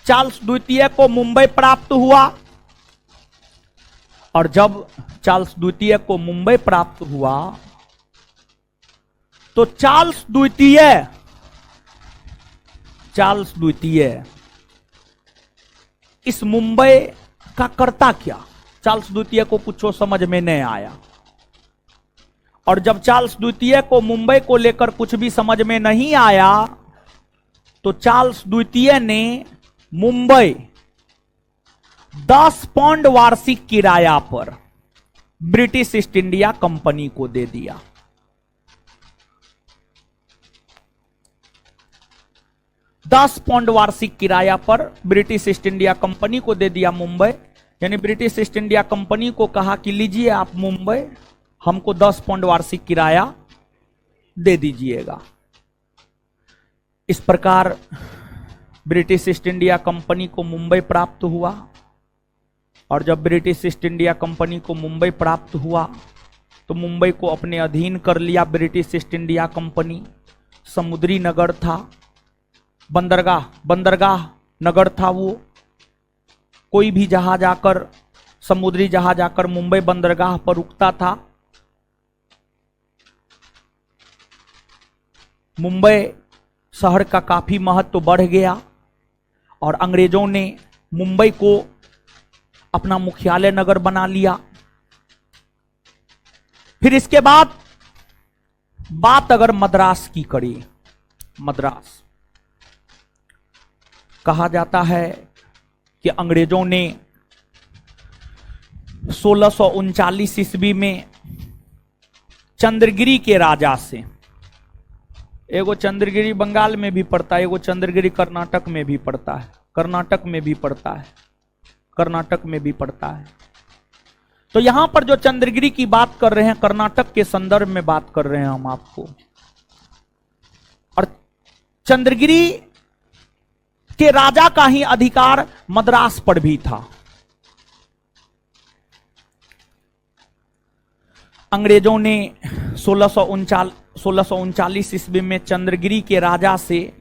चार्ल्स द्वितीय को मुंबई प्राप्त हुआ। और जब चार्ल्स द्वितीय को मुंबई प्राप्त हुआ तो चार्ल्स द्वितीय चार्ल्स द्वितीय इस मुंबई का करता क्या? चार्ल्स द्वितीय को कुछ समझ में नहीं आया, और जब चार्ल्स द्वितीय को मुंबई को लेकर कुछ भी समझ में नहीं आया तो चार्ल्स द्वितीय ने मुंबई 10 पाउंड वार्षिक किराया पर ब्रिटिश ईस्ट इंडिया कंपनी को दे दिया। £10 वार्षिक किराया पर ब्रिटिश ईस्ट इंडिया कंपनी को दे दिया मुंबई। यानी ब्रिटिश ईस्ट इंडिया कंपनी को कहा कि लीजिए आप मुंबई, हमको £10 वार्षिक किराया दे दीजिएगा। इस प्रकार ब्रिटिश ईस्ट इंडिया कंपनी को मुंबई प्राप्त हुआ, और जब ब्रिटिश ईस्ट इंडिया कंपनी को मुंबई प्राप्त हुआ तो मुंबई को अपने अधीन कर लिया ब्रिटिश ईस्ट इंडिया कंपनी। समुद्री नगर था, बंदरगाह नगर था वो। कोई भी जहाज आकर, समुद्री जहाज आकर मुंबई बंदरगाह पर रुकता था। मुंबई शहर का काफी महत्व बढ़ गया और अंग्रेजों ने मुंबई को अपना मुख्यालय नगर बना लिया। फिर इसके बाद बात अगर मद्रास की करें, मद्रास कहा जाता है कि अंग्रेजों ने 1639 ईस्वी में चंद्रगिरी के राजा से, एगो चंद्रगिरी बंगाल में भी पड़ता है, एगो चंद्रगिरी कर्नाटक में भी पड़ता है, कर्नाटक में भी पड़ता है, कर्नाटक में भी पड़ता है। तो यहां पर जो चंद्रगिरी की बात कर रहे हैं, कर्नाटक के संदर्भ में बात कर रहे हैं हम आपको। और चंद्रगिरी के राजा का ही अधिकार मद्रास पर भी था। अंग्रेजों ने 1639 ईस्वी में चंद्रगिरी के राजा से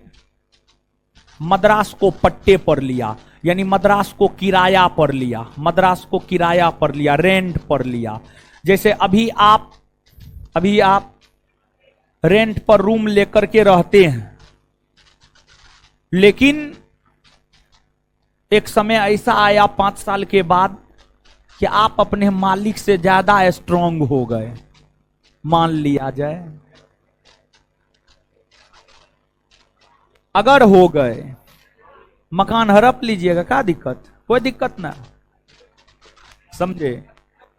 मद्रास को पट्टे पर लिया, यानी मद्रास को किराया पर लिया, मद्रास को किराया पर लिया, रेंट पर लिया। जैसे अभी आप रेंट पर रूम लेकर के रहते हैं, लेकिन एक समय ऐसा आया 5 साल के बाद कि आप अपने मालिक से ज्यादा स्ट्रांग हो गए, मान लिया जाए। अगर हो गए, मकान हड़प लीजिएगा, क्या दिक्कत? कोई दिक्कत ना, समझे?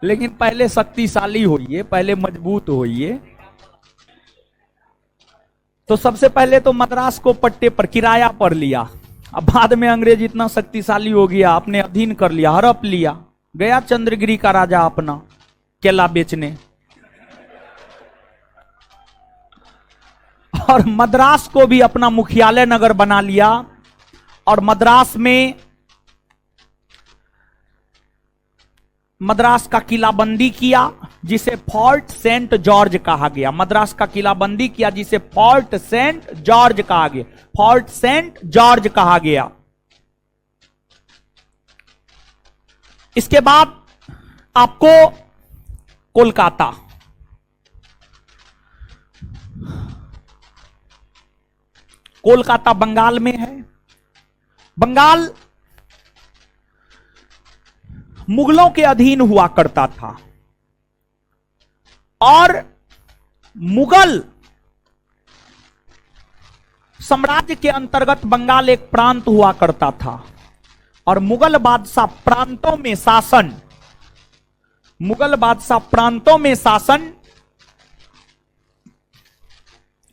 लेकिन पहले शक्तिशाली होइए, पहले मजबूत होइए। तो सबसे पहले तो मद्रास को पट्टे पर, किराया पर लिया। अब बाद में अंग्रेज इतना शक्तिशाली हो गया, अपने अधीन कर लिया, हड़प लिया। गया चंद्रगिरी का राजा अपना केला बेचने, और मद्रास को भी अपना मुख्यालय नगर बना लिया। और मद्रास का किलाबंदी किया, जिसे फोर्ट सेंट जॉर्ज कहा गया। मद्रास का किलाबंदी किया, जिसे फोर्ट सेंट जॉर्ज कहा गया, फोर्ट सेंट जॉर्ज कहा गया। इसके बाद आपको कोलकाता, कोलकाता बंगाल में है। बंगाल मुगलों के अधीन हुआ करता था, और मुगल साम्राज्य के अंतर्गत बंगाल एक प्रांत हुआ करता था। और मुगल बादशाह प्रांतों में शासन, मुगल बादशाह प्रांतों में शासन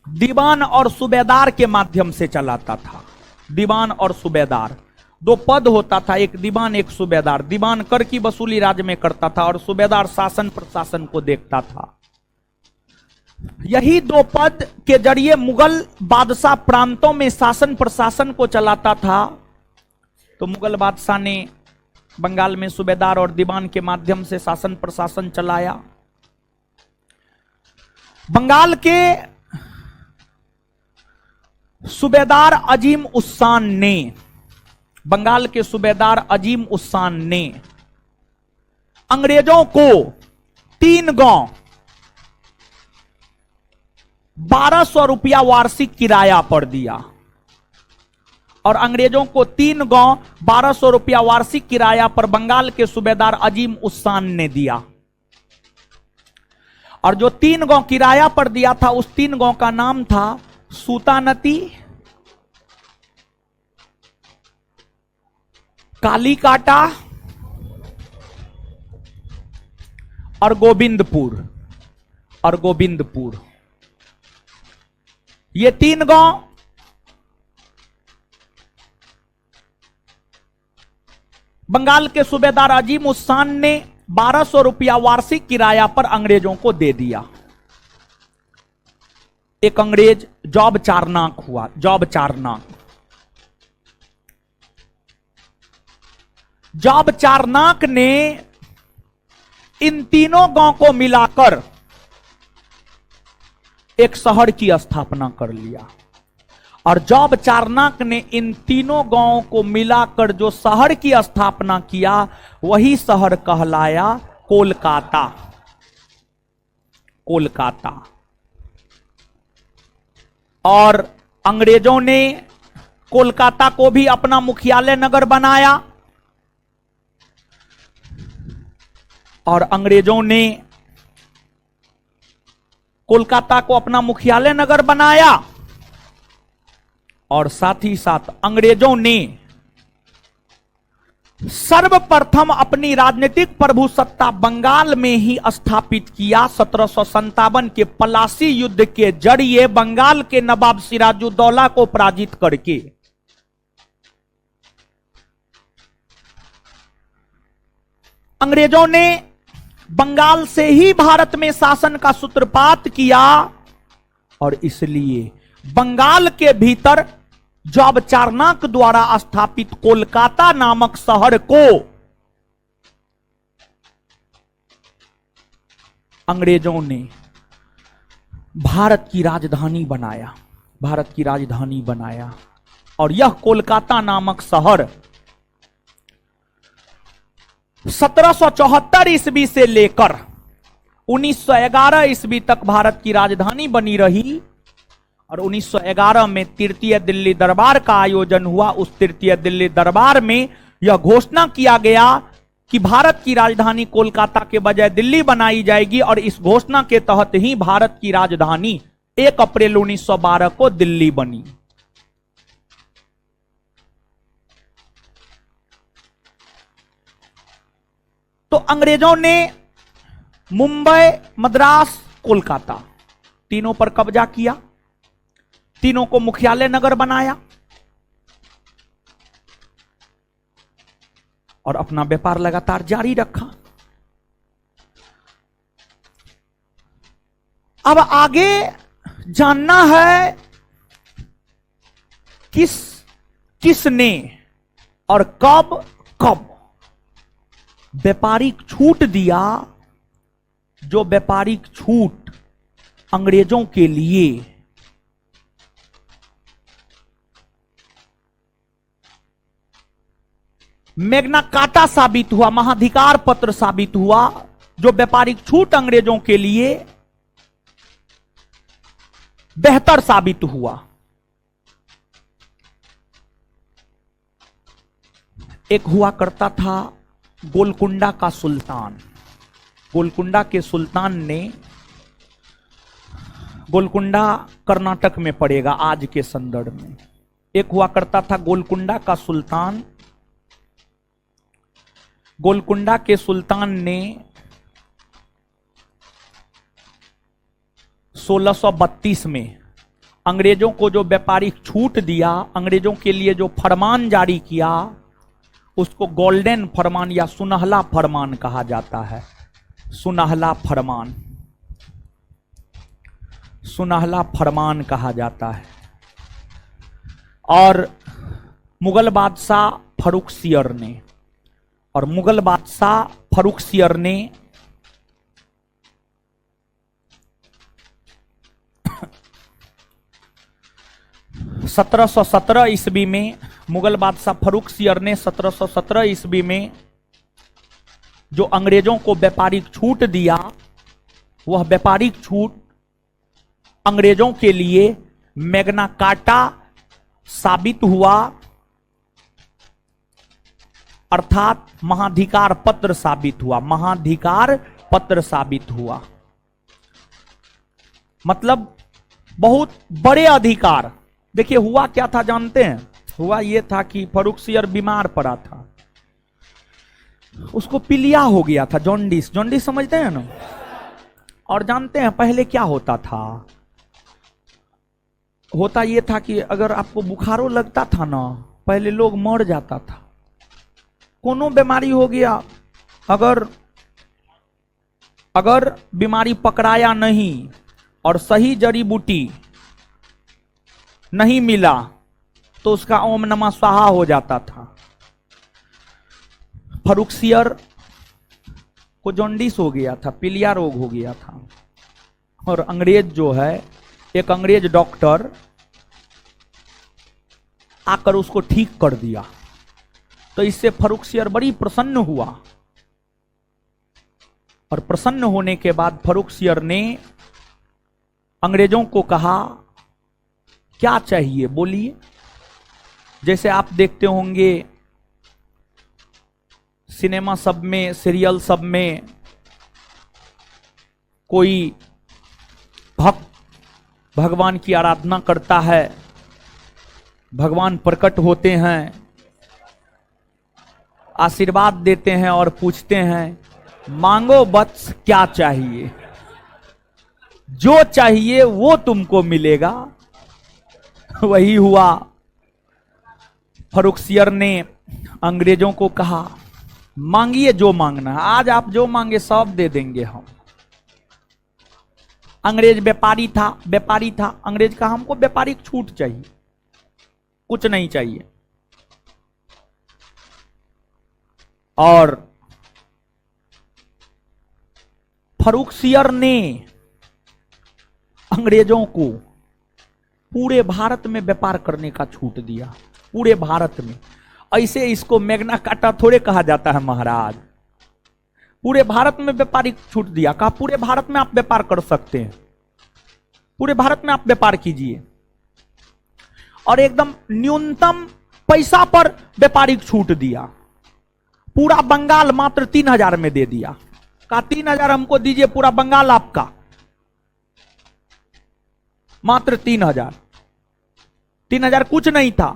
दीवान और सूबेदार के माध्यम से चलाता था। दीवान और सूबेदार, 2 पद होता था, एक दीवान एक सूबेदार। दीवान कर की वसूली राज्य में करता था और सूबेदार शासन प्रशासन को देखता था। यही 2 पद के जरिए मुगल बादशाह प्रांतों में शासन प्रशासन को चलाता था। तो मुगल बादशाह ने बंगाल में सूबेदार और दीवान के माध्यम से शासन प्रशासन चलाया। बंगाल के सूबेदार अजीम उस्सान ने, बंगाल के सूबेदार अजीम उस्सान ने अंग्रेजों को 3 गांव 1200 रुपया वार्षिक किराया पर दिया। और अंग्रेजों को 3 गांव 1200 रुपया वार्षिक किराया पर बंगाल के सूबेदार अजीम उस्सान ने दिया। और जो 3 गांव किराया पर दिया था उस 3 गांव का नाम था सूतानती, कालीकाटा और गोविंदपुर। ये 3 गांव बंगाल के सूबेदार अजीम उस्सान ने 1200 रुपया वार्षिक किराया पर अंग्रेजों को दे दिया। एक अंग्रेज जॉब चारनाक हुआ। जॉब चारनाक ने इन तीनों गांव को मिलाकर एक शहर की स्थापना कर लिया। और जॉब चारनाक ने इन तीनों गांवों को मिलाकर जो शहर की स्थापना किया वही शहर कहलाया कोलकाता। और अंग्रेजों ने कोलकाता को भी अपना मुख्यालय नगर बनाया। और अंग्रेजों ने कोलकाता को अपना मुख्यालय नगर बनाया और साथ ही साथ अंग्रेजों ने सर्वप्रथम अपनी राजनीतिक प्रभुसत्ता बंगाल में ही स्थापित किया। 1757 के पलासी युद्ध के जरिए बंगाल के नवाब सिराजुद्दौला को पराजित करके। अंग्रेजों ने बंगाल से ही भारत में शासन का सूत्रपात किया और इसलिए बंगाल के भीतर जॉब चारनाक द्वारा स्थापित कोलकाता नामक शहर को अंग्रेजों ने भारत की राजधानी बनाया। और यह कोलकाता नामक शहर 1774 ईस्वी से लेकर 1911 ईस्वी तक भारत की राजधानी बनी रही। और 1911 में तृतीय दिल्ली दरबार का आयोजन हुआ। उस तृतीय दिल्ली दरबार में यह घोषणा किया गया कि भारत की राजधानी कोलकाता के बजाय दिल्ली बनाई जाएगी। और इस घोषणा के तहत ही भारत की राजधानी 1 अप्रैल 1912 को दिल्ली बनी। तो अंग्रेजों ने मुंबई, मद्रास, कोलकाता तीनों पर कब्जा किया, तीनों को मुख्यालय नगर बनाया और अपना व्यापार लगातार जारी रखा। अब आगे जानना है किसने और कब व्यापारिक छूट दिया। जो व्यापारिक छूट अंग्रेजों के लिए मैग्ना कार्टा साबित हुआ, महाधिकार पत्र साबित हुआ। जो व्यापारिक छूट अंग्रेजों के लिए बेहतर साबित हुआ। एक हुआ करता था गोलकुंडा का सुल्तान। गोलकुंडा के सुल्तान ने, गोलकुंडा कर्नाटक में पड़ेगा आज के संदर्भ में। एक हुआ करता था गोलकुंडा का सुल्तान। गोलकुंडा के सुल्तान ने 1632 में अंग्रेजों को जो व्यापारिक छूट दिया, अंग्रेजों के लिए जो फरमान जारी किया, उसको गोल्डन फरमान या सुनहला फरमान कहा जाता है। सुनहला फरमान कहा जाता है। और मुगल बादशाह फर्रुखसियर ने 1717 ईस्वी में, मुगल बादशाह फर्रुखसियर ने 1717 ईस्वी में जो अंग्रेजों को व्यापारिक छूट दिया, वह व्यापारिक छूट अंग्रेजों के लिए मैग्ना कार्टा साबित हुआ। अर्थात महाधिकार पत्र साबित हुआ, महाधिकार पत्र साबित हुआ। मतलब बहुत बड़े अधिकार। देखिए हुआ क्या था जानते हैं? हुआ यह था कि फर्रुखसियर बीमार पड़ा था, उसको पीलिया हो गया था, जॉन्डिस। जॉन्डिस समझते हैं ना? और जानते हैं पहले क्या होता था? होता यह था कि अगर आपको बुखारो लगता था ना, पहले लोग मर जाता था। कोनो बीमारी हो गया, अगर बीमारी पकड़ाया नहीं और सही जड़ी बूटी नहीं मिला तो उसका ओम नमः स्वाहा हो जाता था। फर्रुखसियर को जॉन्डिस हो गया था, पीलिया रोग हो गया था, और अंग्रेज जो है, एक अंग्रेज डॉक्टर आकर उसको ठीक कर दिया। तो इससे फर्रुखसियर बड़ी प्रसन्न हुआ, और प्रसन्न होने के बाद फर्रुखसियर ने अंग्रेजों को कहा क्या चाहिए बोलिए। जैसे आप देखते होंगे सिनेमा सब में, सीरियल सब में, कोई भक्त भगवान की आराधना करता है, भगवान प्रकट होते हैं, आशीर्वाद देते हैं और पूछते हैं मांगो वत्स क्या चाहिए, जो चाहिए वो तुमको मिलेगा। वही हुआ। फर्रुखसियर ने अंग्रेजों को कहा मांगिए जो मांगना है, आज आप जो मांगे सब दे देंगे हम। अंग्रेज व्यापारी था। अंग्रेज कहा हमको व्यापारिक छूट चाहिए, कुछ नहीं चाहिए। और फर्रुखसियर ने अंग्रेजों को पूरे भारत में व्यापार करने का छूट दिया, पूरे भारत में। ऐसे इसको मैग्ना कार्टा थोड़े कहा जाता है महाराज। पूरे भारत में व्यापारिक छूट दिया, कहा पूरे भारत में आप व्यापार कर सकते हैं, पूरे भारत में आप व्यापार कीजिए। और एकदम न्यूनतम पैसा पर व्यापारिक छूट दिया। पूरा बंगाल मात्र 3000 में दे दिया। कहा 3000 हमको दीजिए, पूरा बंगाल आपका। मात्र 3000। 3000 कुछ नहीं था।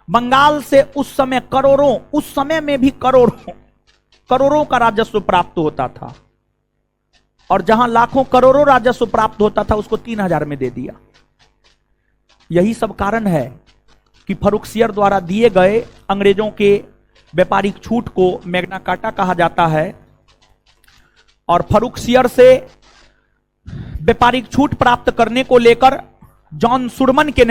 बंगाल से उस समय करोड़ों, उस समय में भी करोड़ों का राजस्व प्राप्त होता था, और जहां लाखों करोड़ों राजस्व प्राप्त होता था उसको 3000 में दे दिया। यही सब कारण है कि फर्रुखसियर द्वारा दिए गए अंग्रेजों के व्यापारिक छूट को मैग्ना कार्टा कहा जाता है। और फर्रुखसियर से व्यापारिक छूट प्राप्त करने को लेकर जॉन सुरमन के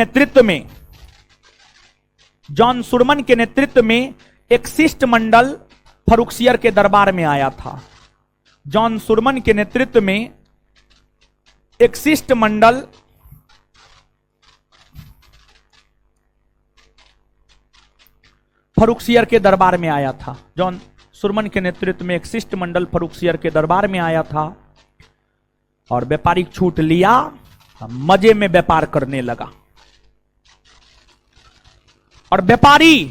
नेतृत्व में एक शिष्टमंडल फर्रुखसियर के दरबार में आया था। जॉन सुरमन के नेतृत्व में एक शिष्टमंडल फर्रुखसियर के दरबार में आया था। जॉन सुरमन के नेतृत्व में एक शिष्टमंडल फर्रुखसियर के दरबार में आया था और व्यापारिक छूट लिया, मजे में व्यापार करने लगा। और व्यापारी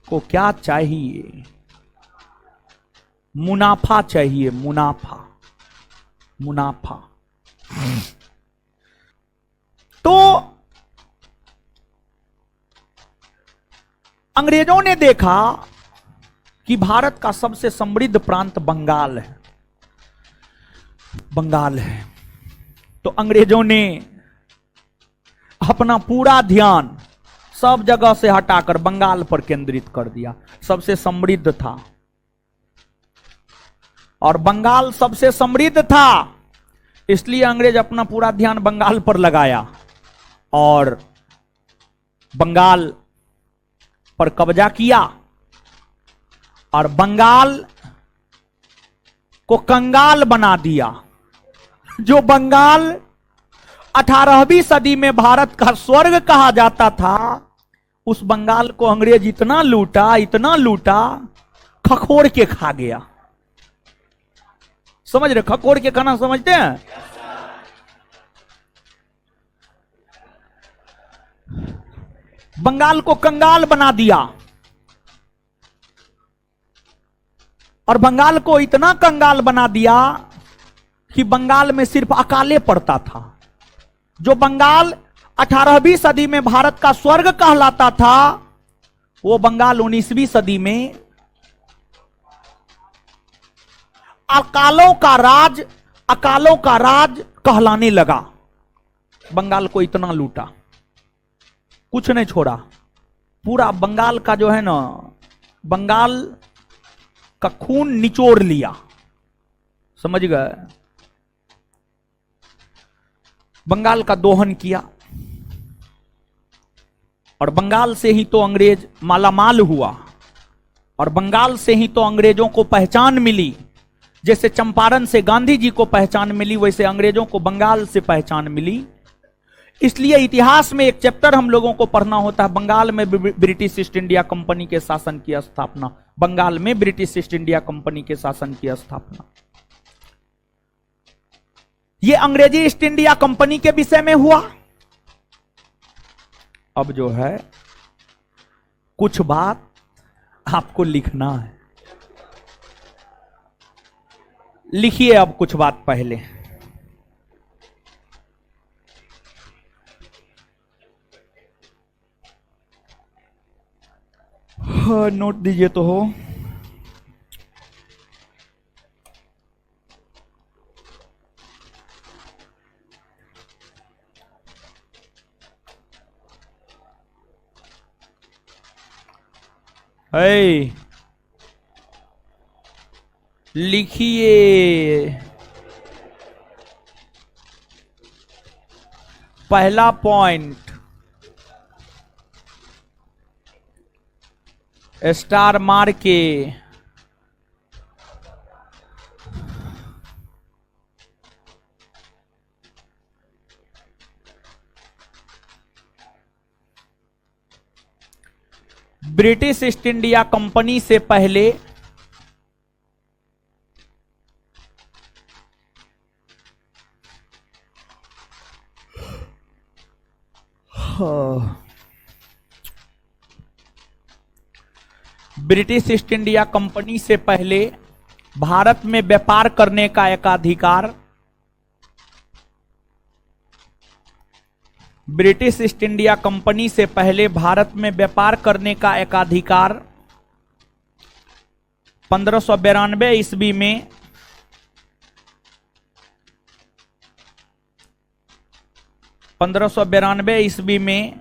को क्या चाहिए? मुनाफा चाहिए, मुनाफा। तो अंग्रेजों ने देखा कि भारत का सबसे समृद्ध प्रांत बंगाल है। तो अंग्रेजों ने अपना पूरा ध्यान सब जगह से हटाकर बंगाल पर केंद्रित कर दिया। सबसे समृद्ध था, और बंगाल सबसे समृद्ध था, इसलिए अंग्रेज अपना पूरा ध्यान बंगाल पर लगाया और बंगाल पर कब्जा किया, और बंगाल को कंगाल बना दिया। जो बंगाल 18वीं सदी में भारत का स्वर्ग कहा जाता था, उस बंगाल को अंग्रेज इतना लूटा, खखोर के खा गया। समझ रहे? खखोर के खाना समझते हैं? बंगाल को कंगाल बना दिया, और बंगाल को इतना कंगाल बना दिया कि बंगाल में सिर्फ अकाले पड़ता था। जो बंगाल 18वीं सदी में भारत का स्वर्ग कहलाता था, वो बंगाल 19वीं सदी में अकालों का राज कहलाने लगा। बंगाल को इतना लूटा, कुछ नहीं छोड़ा। पूरा बंगाल का जो है ना, बंगाल का खून निचोड़ लिया, समझ गए। बंगाल का दोहन किया और बंगाल से ही तो अंग्रेज मालामाल हुआ और बंगाल से ही तो अंग्रेजों को पहचान मिली। जैसे चंपारण से गांधी जी को पहचान मिली, वैसे अंग्रेजों को बंगाल से पहचान मिली। इसलिए इतिहास में एक चैप्टर हम लोगों को पढ़ना होता है, बंगाल में ब्रिटिश ईस्ट इंडिया कंपनी के शासन की स्थापना। बंगाल में ब्रिटिश ईस्ट इंडिया कंपनी के शासन की स्थापना, यह अंग्रेजी ईस्ट इंडिया कंपनी के विषय में हुआ। अब जो है कुछ बात आपको लिखना है, लिखिए अब कुछ बात पहले। नोट दीजिए तो हो। लिखिए। पहला पॉइंट, स्टार मार के ब्रिटिश ईस्ट इंडिया कंपनी से पहले ब्रिटिश ईस्ट इंडिया कंपनी से पहले भारत में व्यापार करने का एकाधिकार ब्रिटिश ईस्ट इंडिया कंपनी से पहले भारत में व्यापार करने का एकाधिकार 1592 ईस्वी में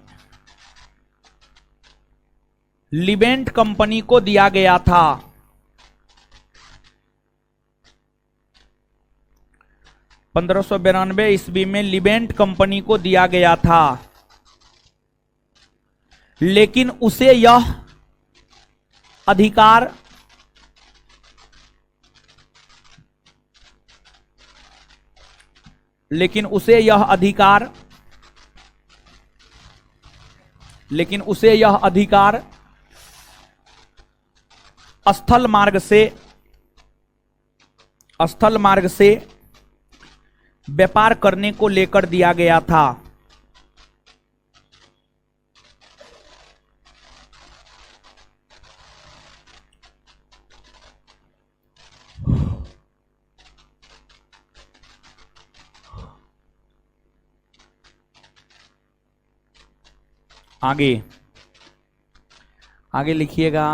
लिबेंट कंपनी को दिया गया था। 1592 ईस्वी में लिबेंट कंपनी को दिया गया था, लेकिन उसे यह अधिकार स्थल मार्ग से व्यापार करने को लेकर दिया गया था। आगे लिखिएगा।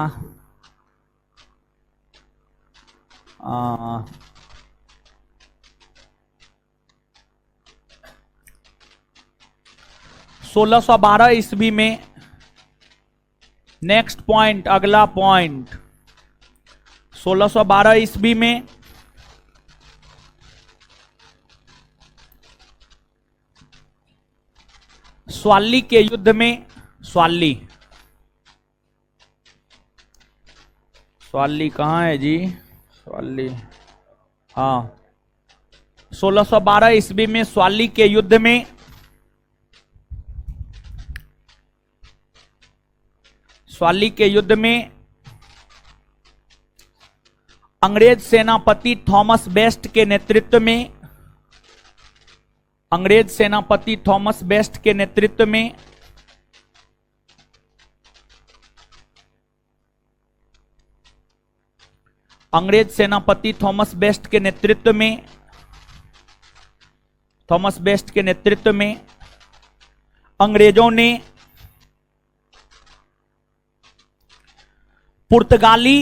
1612 ईस्वी में, नेक्स्ट पॉइंट, अगला पॉइंट, 1612 ईस्वी में स्वाली के युद्ध में, स्वाली कहां है जी? स्वाली, हाँ, 1612 ईस्वी में स्वाली के युद्ध में अंग्रेज सेनापति थॉमस बेस्ट के नेतृत्व में अंग्रेज सेनापति थॉमस बेस्ट के नेतृत्व में अंग्रेजों ने पुर्तगाली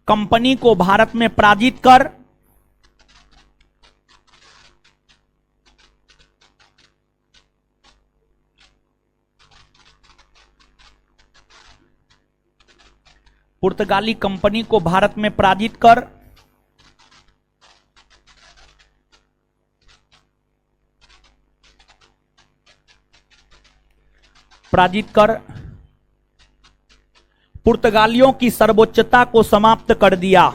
कंपनी को भारत में पराजित कर पुर्तगाली कंपनी को भारत में पराजित कर पुर्तगालियों की सर्वोच्चता को समाप्त कर दिया।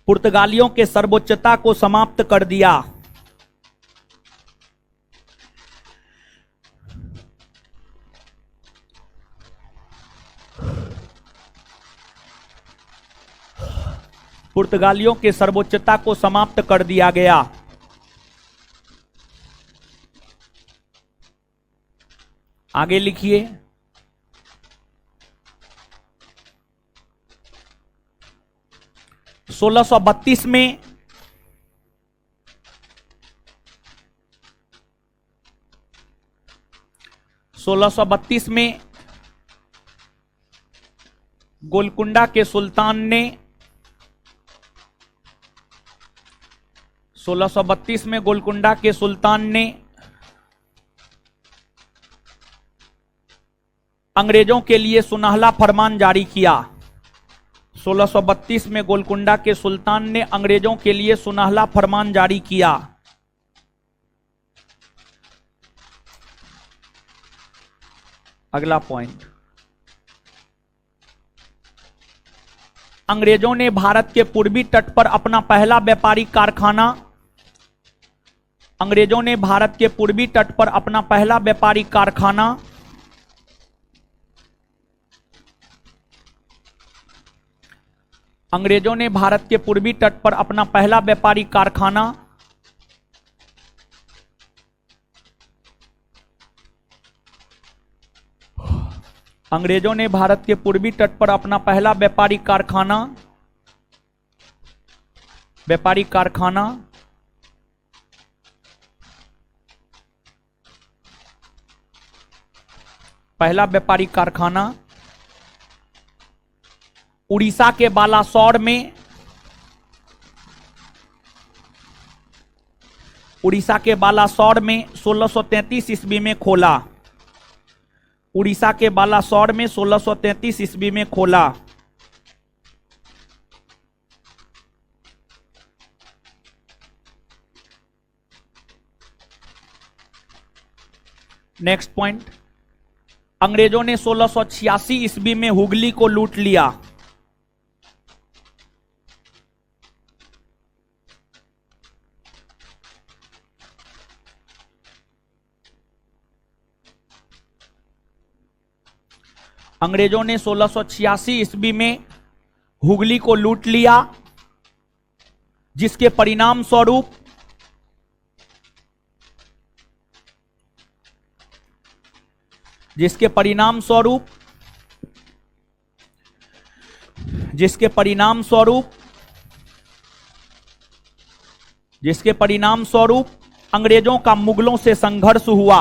पुर्तगालियों के सर्वोच्चता को समाप्त कर दिया। पुर्तगालियों के सर्वोच्चता को समाप्त कर दिया गया। आगे लिखिए। 1632 में गोलकुंडा के सुल्तान ने 1632 में गोलकुंडा के सुल्तान ने अंग्रेजों के लिए सुनहला फरमान जारी किया। 1632 में गोलकुंडा के सुल्तान ने अंग्रेजों के लिए सुनहला फरमान जारी किया। अगला पॉइंट, अंग्रेजों ने भारत के पूर्वी तट पर अपना पहला व्यापारिक कारखाना अंग्रेजों ने भारत के पूर्वी तट पर अपना पहला व्यापारिक कारखाना अंग्रेजों ने भारत के पूर्वी तट पर अपना पहला व्यापारिक कारखाना अंग्रेजों ने भारत के पूर्वी तट पर अपना पहला व्यापारिक कारखाना पहला व्यापारिक कारखाना उड़ीसा के बालासोर में उड़ीसा के बालासोर में 1633 ईस्वी में खोला। उड़ीसा के बालासोर में 1633 ईस्वी में खोला। नेक्स्ट पॉइंट, अंग्रेजों ने 1686 ईस्वी में हुगली को लूट लिया। अंग्रेजों ने 1686 ईस्वी में हुगली को लूट लिया, जिसके परिणाम स्वरूप जिसके परिणाम स्वरूप अंग्रेजों का मुगलों से संघर्ष हुआ।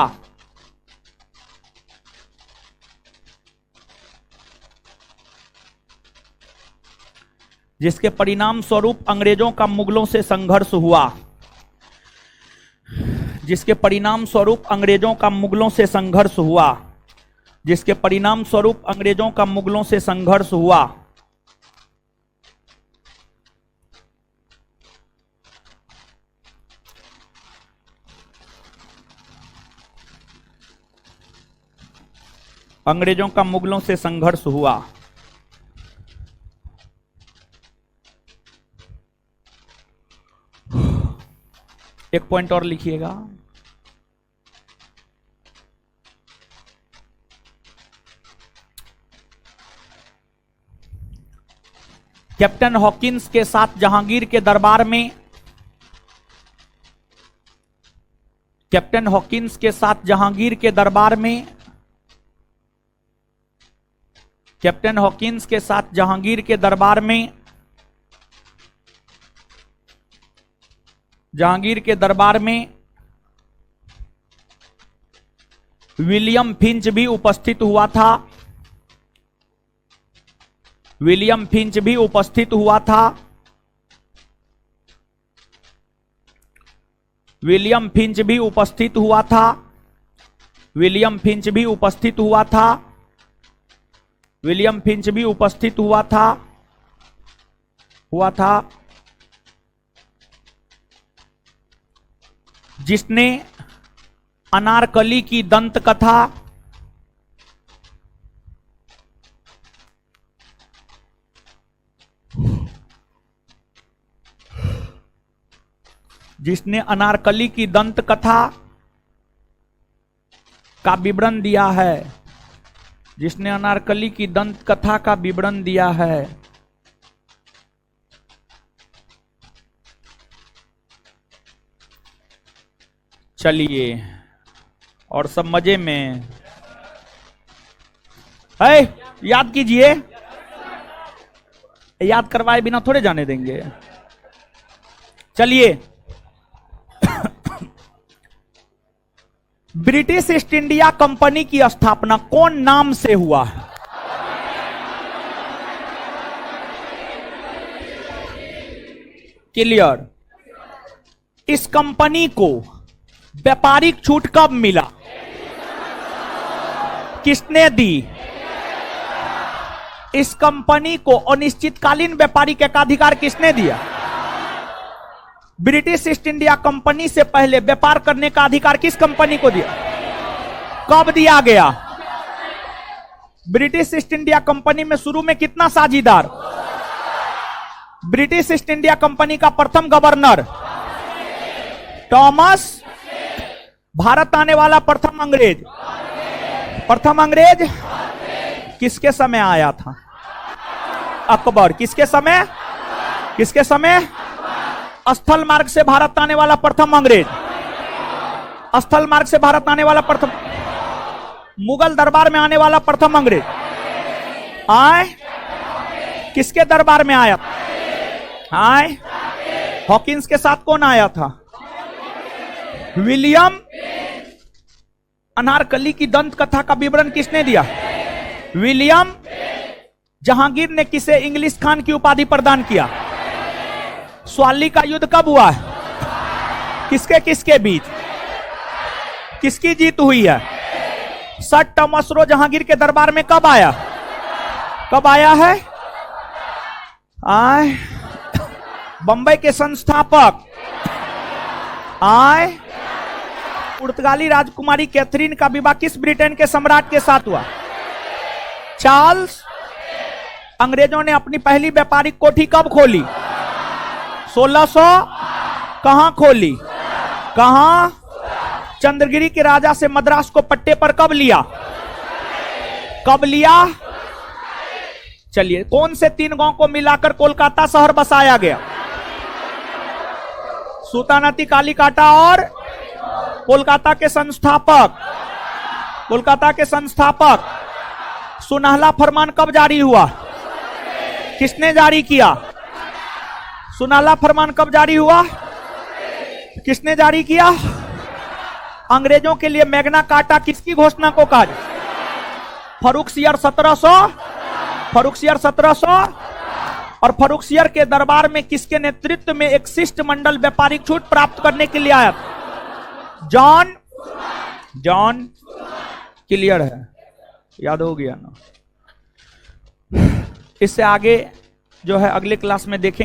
जिसके परिणाम स्वरूप अंग्रेजों का मुगलों से संघर्ष हुआ। जिसके परिणाम स्वरूप अंग्रेजों का मुगलों से संघर्ष हुआ। जिसके परिणाम स्वरूप अंग्रेजों का मुगलों से संघर्ष हुआ। अंग्रेजों का मुगलों से संघर्ष हुआ। एक पॉइंट और लिखिएगा। कैप्टन हॉकिंस के साथ जहांगीर के दरबार में कैप्टन हॉकिंस के साथ जहांगीर के दरबार में विलियम फिंच भी उपस्थित हुआ था। विलियम फिंच भी उपस्थित हुआ था। विलियम फिंच भी उपस्थित हुआ था। विलियम फिंच भी उपस्थित हुआ था। विलियम फिंच भी उपस्थित हुआ था जिसने अनारकली की दंत कथा का विवरण दिया है। जिसने अनारकली की दंत कथा का विवरण दिया है। चलिए, और सब मजे में है। याद कीजिए, याद करवाए बिना थोड़े जाने देंगे। चलिए, ब्रिटिश ईस्ट इंडिया कंपनी की स्थापना कौन नाम से हुआ है? क्लियर। इस कंपनी को व्यापारिक छूट कब मिला? किसने दी? इस कंपनी को अनिश्चितकालीन व्यापारिक एकाधिकार किसने दिया? ब्रिटिश ईस्ट इंडिया कंपनी से पहले व्यापार करने का अधिकार किस कंपनी को दिया? कब दिया गया? ब्रिटिश ईस्ट इंडिया कंपनी में शुरू में कितना साझीदार? ब्रिटिश ईस्ट इंडिया कंपनी का प्रथम गवर्नर टॉमस। भारत आने वाला प्रथम अंग्रेज किसके समय आया था? अकबर। किसके समय? स्थल मार्ग से भारत आने वाला प्रथम अंग्रेज। स्थल मार्ग से भारत आने वाला प्रथम। मुगल दरबार में आने वाला प्रथम अंग्रेज किसके दरबार में आया? हॉकिंस के साथ कौन आया था? विलियम। अनारकली की दंत कथा का विवरण किसने दिया? विलियम। जहांगीर ने किसे इंग्लिश खान की उपाधि प्रदान किया? स्वाली का युद्ध कब हुआ है? किसके किसके बीच? किसकी जीत हुई है? सर टॉमस रो जहांगीर के दरबार में कब आया है? बंबई के संस्थापक पुर्तगाली राजकुमारी कैथरीन का विवाह किस ब्रिटेन के सम्राट के साथ हुआ? चार्ल्स। अंग्रेजों ने अपनी पहली व्यापारिक कोठी कब खोली? 1600। कहां खोली? कहां? चंद्रगिरी के राजा से मद्रास को पट्टे पर कब लिया? चलिए, कौन से 3 गांव को मिलाकर कोलकाता शहर बसाया गया? सूतानदी, कालीकाटा और कोलकाता के संस्थापक। सुनहला फरमान कब जारी हुआ? किसने जारी किया? सुनहला फरमान कब जारी हुआ? किसने जारी किया? अंग्रेजों के लिए मैग्ना कार्टा किसकी घोषणा को कहा? फर्रुखसियर 1700। और फर्रुखसियर के दरबार में किसके नेतृत्व में एक शिष्टमंडल व्यापारिक छूट प्राप्त करने के लिए आया? जॉन। क्लियर है? याद हो गया ना? इससे आगे जो है अगले क्लास में देखेंगे।